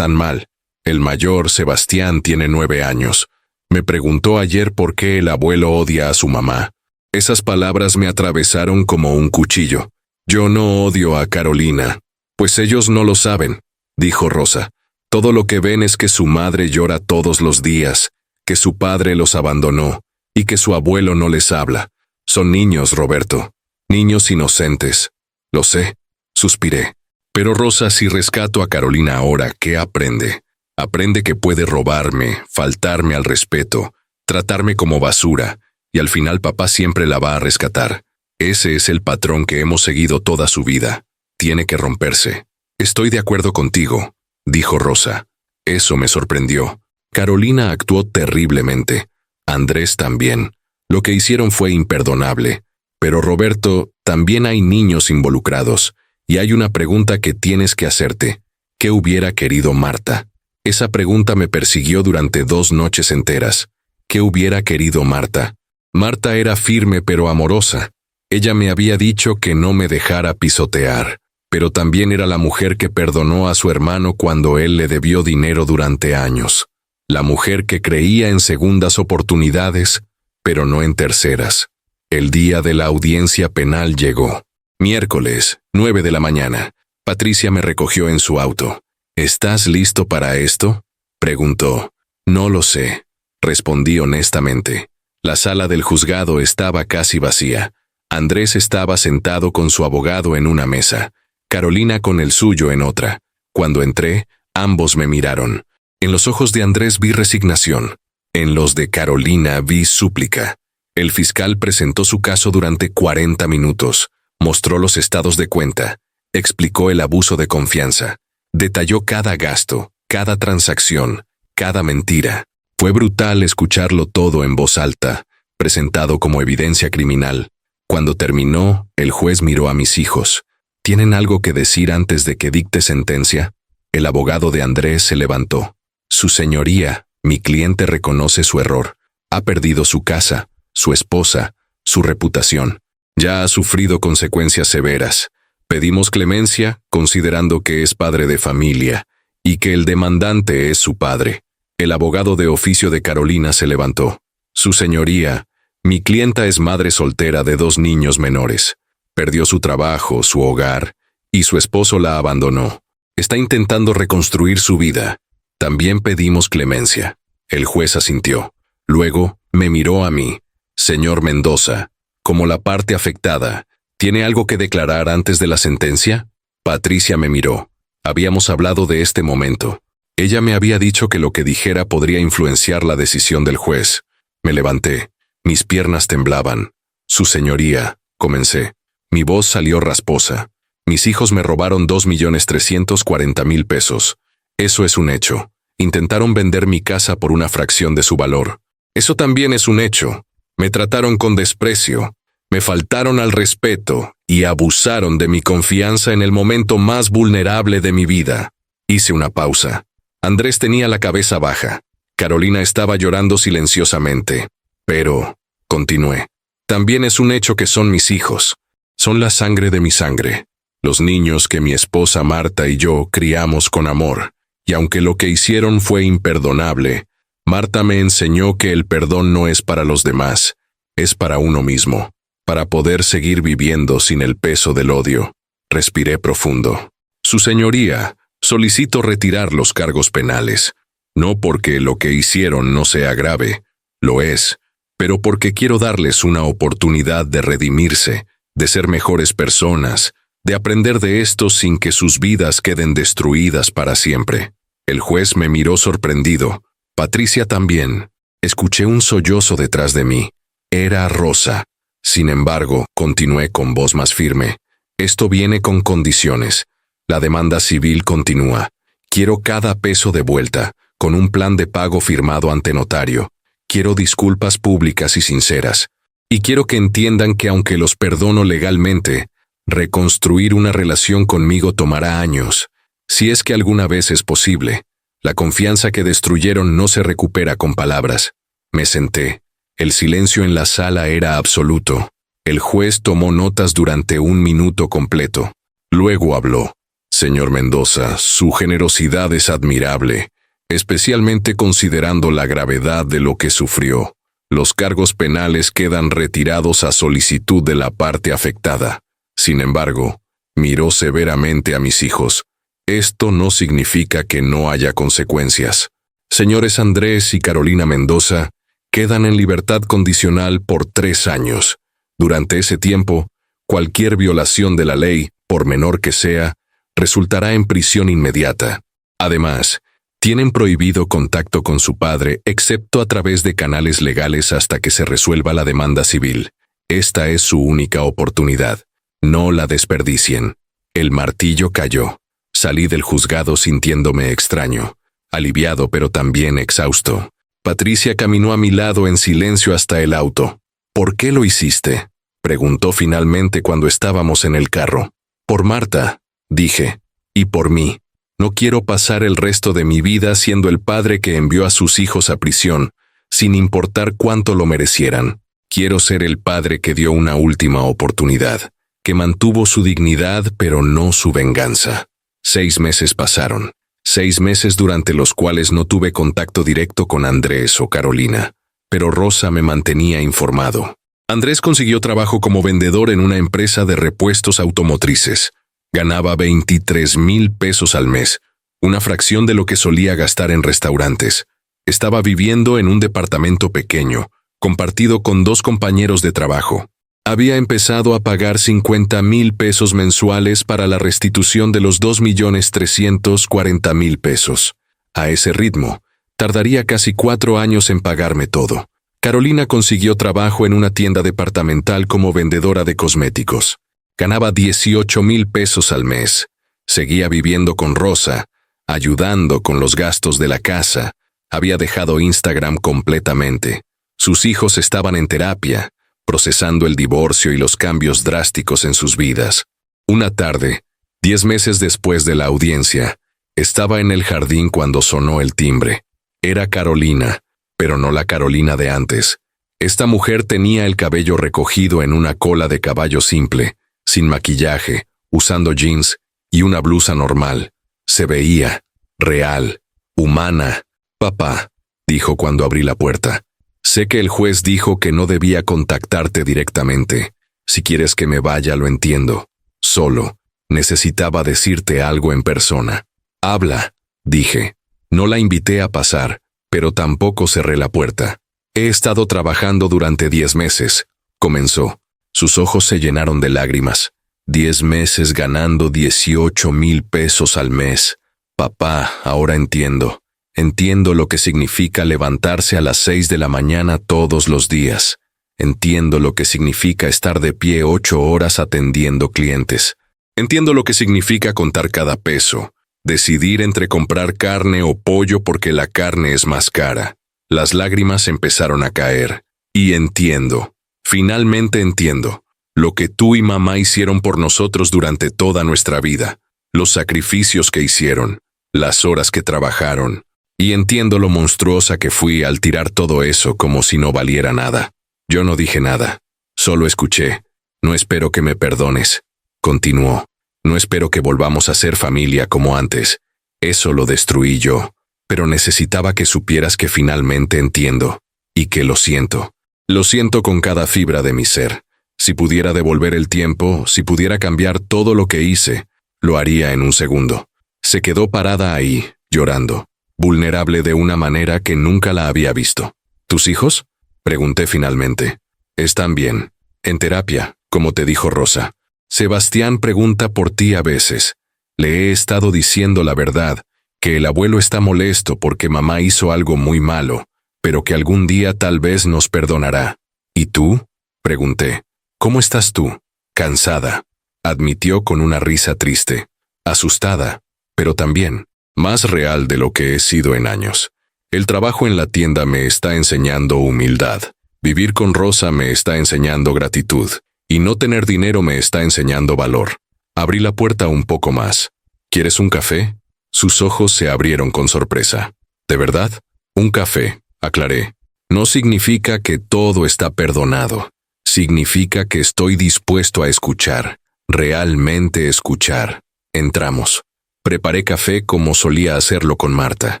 mal. El mayor, Sebastián, tiene 9 años. Me preguntó ayer por qué el abuelo odia a su mamá. Esas palabras me atravesaron como un cuchillo. Yo no odio a Carolina. Pues ellos no lo saben, dijo Rosa. Todo lo que ven es que su madre llora todos los días, que su padre los abandonó y que su abuelo no les habla. Son niños, Roberto. Niños inocentes. Lo sé, suspiré. Pero Rosa, si rescato a Carolina ahora, ¿qué aprende? Aprende que puede robarme, faltarme al respeto, tratarme como basura, y al final papá siempre la va a rescatar. Ese es el patrón que hemos seguido toda su vida. Tiene que romperse. Estoy de acuerdo contigo, dijo Rosa. Eso me sorprendió. Carolina actuó terriblemente. Andrés también. Lo que hicieron fue imperdonable. Pero Roberto, también hay niños involucrados. Y hay una pregunta que tienes que hacerte. ¿Qué hubiera querido Marta? Esa pregunta me persiguió durante 2 noches enteras. ¿Qué hubiera querido Marta? Marta era firme pero amorosa. Ella me había dicho que no me dejara pisotear. Pero también era la mujer que perdonó a su hermano cuando él le debió dinero durante años. La mujer que creía en segundas oportunidades, pero no en terceras. El día de la audiencia penal llegó. Miércoles, 9 de la mañana. Patricia me recogió en su auto. ¿Estás listo para esto?, preguntó. No lo sé, respondí honestamente. La sala del juzgado estaba casi vacía. Andrés estaba sentado con su abogado en una mesa. Carolina con el suyo en otra. Cuando entré, ambos me miraron. En los ojos de Andrés vi resignación. En los de Carolina vi súplica. El fiscal presentó su caso durante 40 minutos. Mostró los estados de cuenta. Explicó el abuso de confianza. Detalló cada gasto, cada transacción, cada mentira. Fue brutal escucharlo todo en voz alta, presentado como evidencia criminal. Cuando terminó, el juez miró a mis hijos. ¿Tienen algo que decir antes de que dicte sentencia? El abogado de Andrés se levantó. Su señoría, mi cliente reconoce su error. Ha perdido su casa, su esposa, su reputación. Ya ha sufrido consecuencias severas. Pedimos clemencia, considerando que es padre de familia, y que el demandante es su padre. El abogado de oficio de Carolina se levantó. Su señoría, mi clienta es madre soltera de 2 niños menores. Perdió su trabajo, su hogar, y su esposo la abandonó. Está intentando reconstruir su vida. También pedimos clemencia. El juez asintió. Luego, me miró a mí. Señor Mendoza, como la parte afectada, ¿tiene algo que declarar antes de la sentencia? Patricia me miró. Habíamos hablado de este momento. Ella me había dicho que lo que dijera podría influenciar la decisión del juez. Me levanté. Mis piernas temblaban. Su señoría, comencé. Mi voz salió rasposa. Mis hijos me robaron 2.340.000 pesos. Eso es un hecho. Intentaron vender mi casa por una fracción de su valor. Eso también es un hecho. Me trataron con desprecio. Me faltaron al respeto y abusaron de mi confianza en el momento más vulnerable de mi vida. Hice una pausa. Andrés tenía la cabeza baja. Carolina estaba llorando silenciosamente. Pero, continué, también es un hecho que son mis hijos. Son la sangre de mi sangre. Los niños que mi esposa Marta y yo criamos con amor. Y aunque lo que hicieron fue imperdonable, Marta me enseñó que el perdón no es para los demás, es para uno mismo, para poder seguir viviendo sin el peso del odio. Respiré profundo. Su señoría, solicito retirar los cargos penales, no porque lo que hicieron no sea grave, lo es, pero porque quiero darles una oportunidad de redimirse, de ser mejores personas, de aprender de esto sin que sus vidas queden destruidas para siempre. El juez me miró sorprendido. Patricia también. Escuché un sollozo detrás de mí. Era Rosa. Sin embargo, continué con voz más firme. Esto viene con condiciones. La demanda civil continúa. Quiero cada peso de vuelta, con un plan de pago firmado ante notario. Quiero disculpas públicas y sinceras. Y quiero que entiendan que aunque los perdono legalmente, reconstruir una relación conmigo tomará años. Si es que alguna vez es posible. La confianza que destruyeron no se recupera con palabras. Me senté. El silencio en la sala era absoluto. El juez tomó notas durante 1 minuto completo. Luego habló. Señor Mendoza, su generosidad es admirable, especialmente considerando la gravedad de lo que sufrió. Los cargos penales quedan retirados a solicitud de la parte afectada. Sin embargo, miró severamente a mis hijos. Esto no significa que no haya consecuencias. Señores Andrés y Carolina Mendoza quedan en libertad condicional por 3 años. Durante ese tiempo, cualquier violación de la ley, por menor que sea, resultará en prisión inmediata. Además, tienen prohibido contacto con su padre, excepto a través de canales legales hasta que se resuelva la demanda civil. Esta es su única oportunidad. No la desperdicien. El martillo cayó. Salí del juzgado sintiéndome extraño, aliviado pero también exhausto. Patricia caminó a mi lado en silencio hasta el auto. ¿Por qué lo hiciste?, preguntó finalmente cuando estábamos en el carro. Por Marta, dije, y por mí. No quiero pasar el resto de mi vida siendo el padre que envió a sus hijos a prisión, sin importar cuánto lo merecieran. Quiero ser el padre que dio una última oportunidad, que mantuvo su dignidad pero no su venganza. 6 meses pasaron. 6 meses durante los cuales no tuve contacto directo con Andrés o Carolina, pero Rosa me mantenía informado. Andrés consiguió trabajo como vendedor en una empresa de repuestos automotrices. Ganaba 23,000 pesos al mes, una fracción de lo que solía gastar en restaurantes. Estaba viviendo en un departamento pequeño, compartido con 2 compañeros de trabajo. Había empezado a pagar 50,000 pesos mensuales para la restitución de los 2.340.000 pesos. A ese ritmo, tardaría casi 4 años en pagarme todo. Carolina consiguió trabajo en una tienda departamental como vendedora de cosméticos. Ganaba 18,000 pesos al mes. Seguía viviendo con Rosa, ayudando con los gastos de la casa. Había dejado Instagram completamente. Sus hijos estaban en terapia, procesando el divorcio y los cambios drásticos en sus vidas. Una tarde, 10 meses después de la audiencia, estaba en el jardín cuando sonó el timbre. Era Carolina, pero no la Carolina de antes. Esta mujer tenía el cabello recogido en una cola de caballo simple, sin maquillaje, usando jeans y una blusa normal. Se veía real, humana. Papá, dijo cuando abrí la puerta. Sé que el juez dijo que no debía contactarte directamente. Si quieres que me vaya, lo entiendo. Solo necesitaba decirte algo en persona. Habla, dije. No la invité a pasar, pero tampoco cerré la puerta. He estado trabajando durante 10 meses, comenzó. Sus ojos se llenaron de lágrimas. 10 meses ganando 18,000 pesos al mes. Papá, ahora entiendo. Entiendo lo que significa levantarse a las 6 de la mañana todos los días. Entiendo lo que significa estar de pie 8 horas atendiendo clientes. Entiendo lo que significa contar cada peso. Decidir entre comprar carne o pollo porque la carne es más cara. Las lágrimas empezaron a caer. Y entiendo, finalmente entiendo, lo que tú y mamá hicieron por nosotros durante toda nuestra vida, los sacrificios que hicieron, las horas que trabajaron. Y entiendo lo monstruosa que fui al tirar todo eso como si no valiera nada. Yo no dije nada, solo escuché. No espero que me perdones, continuó. No espero que volvamos a ser familia como antes. Eso lo destruí yo. Pero necesitaba que supieras que finalmente entiendo. Y que lo siento. Lo siento con cada fibra de mi ser. Si pudiera devolver el tiempo, si pudiera cambiar todo lo que hice, lo haría en un segundo. Se quedó parada ahí, llorando, vulnerable de una manera que nunca la había visto. ¿Tus hijos? Pregunté finalmente. Están bien. En terapia, como te dijo Rosa. Sebastián pregunta por ti a veces. Le he estado diciendo la verdad, que el abuelo está molesto porque mamá hizo algo muy malo, pero que algún día tal vez nos perdonará. ¿Y tú? Pregunté. ¿Cómo estás tú? Cansada, admitió con una risa triste. Asustada, pero también más real de lo que he sido en años. El trabajo en la tienda me está enseñando humildad. Vivir con Rosa me está enseñando gratitud. Y no tener dinero me está enseñando valor. Abrí la puerta un poco más. ¿Quieres un café? Sus ojos se abrieron con sorpresa. ¿De verdad? Un café, aclaré. No significa que todo está perdonado. Significa que estoy dispuesto a escuchar. Realmente escuchar. Entramos. Preparé café como solía hacerlo con Marta.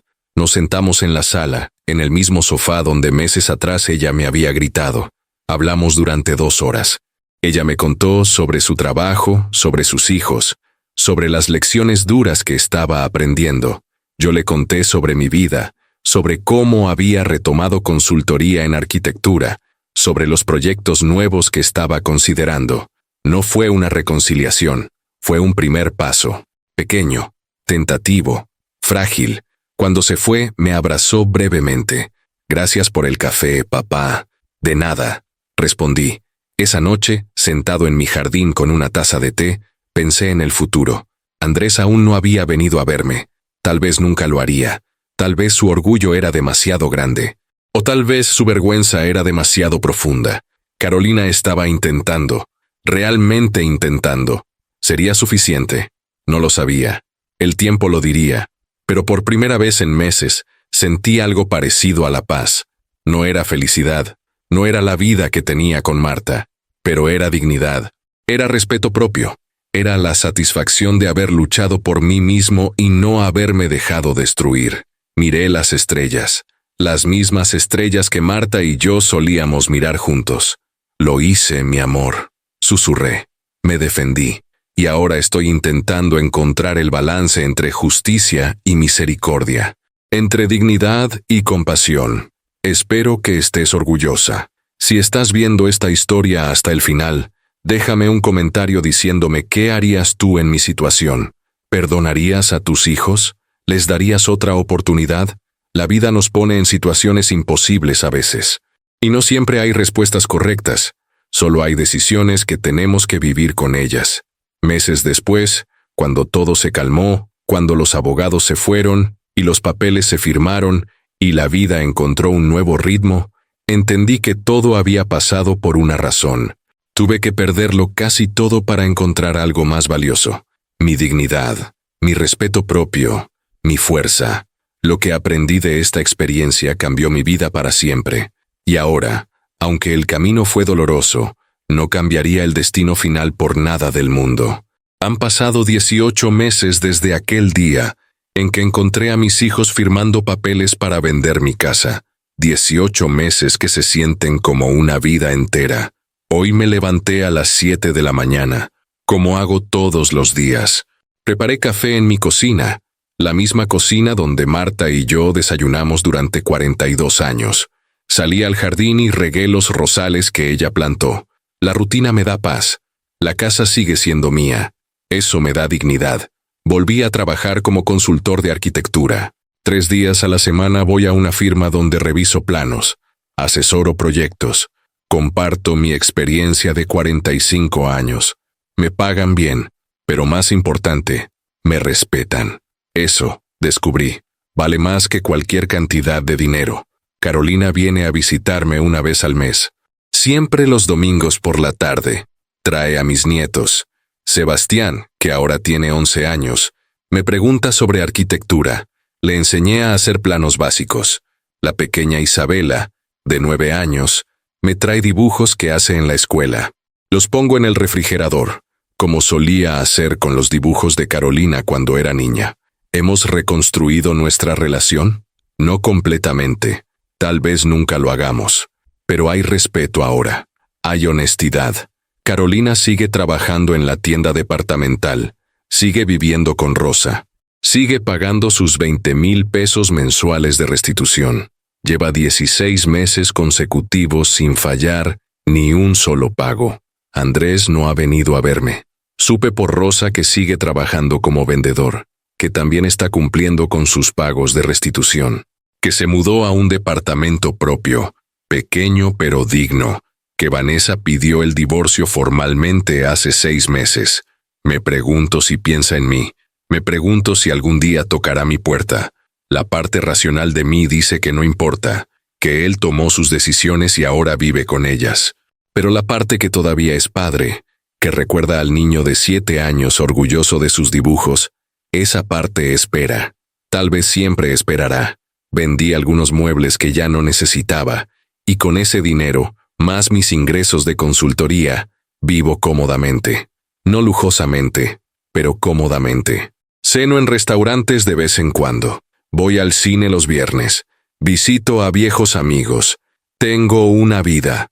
Nos sentamos en la sala, en el mismo sofá donde meses atrás ella me había gritado. Hablamos durante 2 horas. Ella me contó sobre su trabajo, sobre sus hijos, sobre las lecciones duras que estaba aprendiendo. Yo le conté sobre mi vida, sobre cómo había retomado consultoría en arquitectura, sobre los proyectos nuevos que estaba considerando. No fue una reconciliación, fue un primer paso, pequeño, tentativo, frágil. Cuando se fue, me abrazó brevemente. Gracias por el café, papá. De nada, respondí. Esa noche, sentado en mi jardín con una taza de té, pensé en el futuro. Andrés aún no había venido a verme. Tal vez nunca lo haría. Tal vez su orgullo era demasiado grande. O tal vez su vergüenza era demasiado profunda. Carolina estaba intentando. Realmente intentando. ¿Sería suficiente? No lo sabía. El tiempo lo diría. Pero por primera vez en meses, sentí algo parecido a la paz. No era felicidad. No era la vida que tenía con Marta, pero era dignidad, era respeto propio, era la satisfacción de haber luchado por mí mismo y no haberme dejado destruir. Miré las estrellas, las mismas estrellas que Marta y yo solíamos mirar juntos. Lo hice, mi amor, susurré, me defendí, y ahora estoy intentando encontrar el balance entre justicia y misericordia, entre dignidad y compasión. Espero que estés orgullosa. Si estás viendo esta historia hasta el final, déjame un comentario diciéndome qué harías tú en mi situación. ¿Perdonarías a tus hijos? ¿Les darías otra oportunidad? La vida nos pone en situaciones imposibles a veces. Y no siempre hay respuestas correctas. Solo hay decisiones que tenemos que vivir con ellas. Meses después, cuando todo se calmó, cuando los abogados se fueron y los papeles se firmaron, y la vida encontró un nuevo ritmo, entendí que todo había pasado por una razón. Tuve que perderlo casi todo para encontrar algo más valioso. Mi dignidad, mi respeto propio, mi fuerza. Lo que aprendí de esta experiencia cambió mi vida para siempre. Y ahora, Aunque el camino fue doloroso, no cambiaría el destino final por nada del mundo. Han pasado 18 meses desde aquel día en que encontré a mis hijos firmando papeles para vender mi casa. 18 meses que se sienten como una vida entera. Hoy me levanté a las 7 de la mañana, como hago todos los días. Preparé café en mi cocina, la misma cocina donde Marta y yo desayunamos durante 42 años. Salí al jardín y regué los rosales que ella plantó. La rutina me da paz. La casa sigue siendo mía. Eso me da dignidad. Volví a trabajar como consultor de arquitectura. 3 días a la semana voy a una firma donde reviso planos, asesoro proyectos, comparto mi experiencia de 45 años. Me pagan bien, pero más importante, me respetan. Eso, descubrí, vale más que cualquier cantidad de dinero. Carolina viene a visitarme una vez al mes. Siempre los domingos por la tarde. Trae a mis nietos. Sebastián, que ahora tiene 11 años, me pregunta sobre arquitectura. Le enseñé a hacer planos básicos. La pequeña Isabela, de 9 años, me trae dibujos que hace en la escuela. Los pongo en el refrigerador, como solía hacer con los dibujos de Carolina cuando era niña. ¿Hemos reconstruido nuestra relación? No completamente. Tal vez nunca lo hagamos. Pero hay respeto ahora. Hay honestidad. Carolina sigue trabajando en la tienda departamental. Sigue viviendo con Rosa. Sigue pagando sus 20,000 pesos mensuales de restitución. Lleva 16 meses consecutivos sin fallar ni un solo pago. Andrés no ha venido a verme. Supe por Rosa que sigue trabajando como vendedor, que también está cumpliendo con sus pagos de restitución, que se mudó a un departamento propio, pequeño pero digno, que Vanessa pidió el divorcio formalmente hace 6 meses. Me pregunto si piensa en mí. Me pregunto si algún día tocará mi puerta. La parte racional de mí dice que no importa, que él tomó sus decisiones y ahora vive con ellas. Pero la parte que todavía es padre, que recuerda al niño de 7 años orgulloso de sus dibujos, esa parte espera. Tal vez siempre esperará. Vendí algunos muebles que ya no necesitaba, y con ese dinero, más mis ingresos de consultoría, vivo cómodamente. No lujosamente, pero cómodamente. Ceno en restaurantes de vez en cuando. Voy al cine los viernes. Visito a viejos amigos. Tengo una vida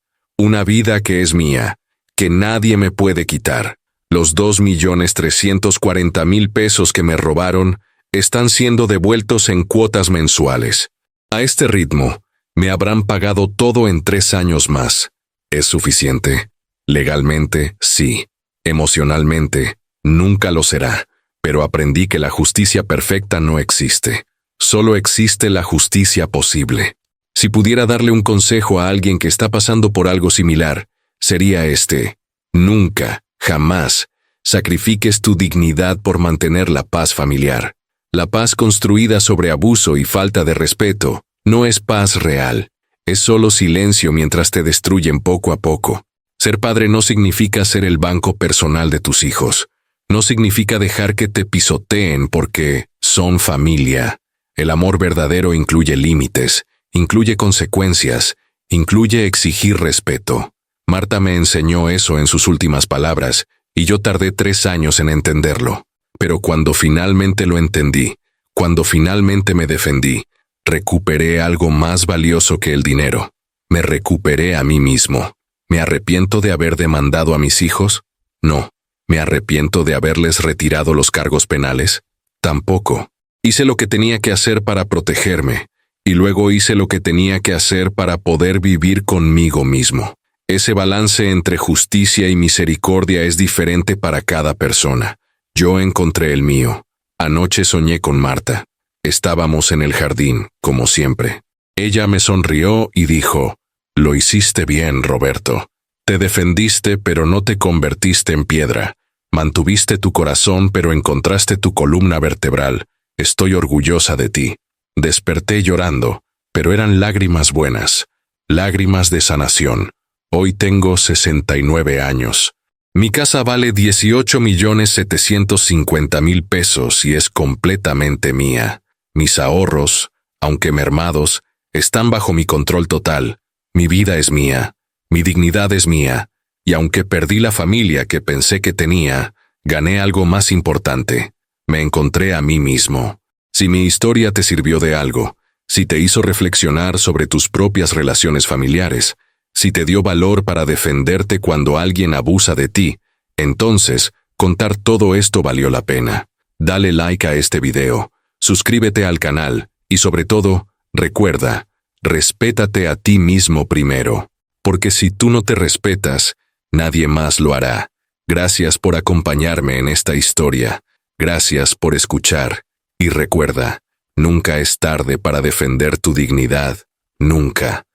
que es mía, que nadie me puede quitar. Los 2,340,000 pesos que me robaron están siendo devueltos en cuotas mensuales. A este ritmo, me habrán pagado todo en 3 años más. ¿Es suficiente? Legalmente, sí. Emocionalmente, nunca lo será. Pero aprendí que la justicia perfecta no existe. Solo existe la justicia posible. Si pudiera darle un consejo a alguien que está pasando por algo similar, sería este: nunca, jamás, sacrifiques tu dignidad por mantener la paz familiar. La paz construida sobre abuso y falta de respeto no es paz real. Es solo silencio mientras te destruyen poco a poco. Ser padre no significa ser el banco personal de tus hijos. No significa dejar que te pisoteen porque son familia. El amor verdadero incluye límites, incluye consecuencias, incluye exigir respeto. Marta me enseñó eso en sus últimas palabras, y yo tardé 3 años en entenderlo. Pero cuando finalmente lo entendí, cuando finalmente me defendí, recuperé algo más valioso que el dinero. Me recuperé a mí mismo. ¿Me arrepiento de haber demandado a mis hijos? No. ¿Me arrepiento de haberles retirado los cargos penales? Tampoco. Hice lo que tenía que hacer para protegerme, y luego hice lo que tenía que hacer para poder vivir conmigo mismo. Ese balance entre justicia y misericordia es diferente para cada persona. Yo encontré el mío. Anoche soñé con Marta. Estábamos en el jardín, como siempre. Ella me sonrió y dijo: «Lo hiciste bien, Roberto. Te defendiste, pero no te convertiste en piedra. Mantuviste tu corazón, pero encontraste tu columna vertebral. Estoy orgullosa de ti». Desperté llorando, pero eran lágrimas buenas, lágrimas de sanación. Hoy tengo 69 años. Mi casa vale 18,750,000 pesos y es completamente mía. Mis ahorros, aunque mermados, están bajo mi control total. Mi vida es mía. Mi dignidad es mía, y aunque perdí la familia que pensé que tenía, gané algo más importante. Me encontré a mí mismo. Si mi historia te sirvió de algo, si te hizo reflexionar sobre tus propias relaciones familiares, si te dio valor para defenderte cuando alguien abusa de ti, entonces, contar todo esto valió la pena. Dale like a este video, suscríbete al canal, y sobre todo, recuerda, respétate a ti mismo primero. Porque si tú no te respetas, nadie más lo hará. Gracias por acompañarme en esta historia. Gracias por escuchar. Y recuerda, nunca es tarde para defender tu dignidad. Nunca.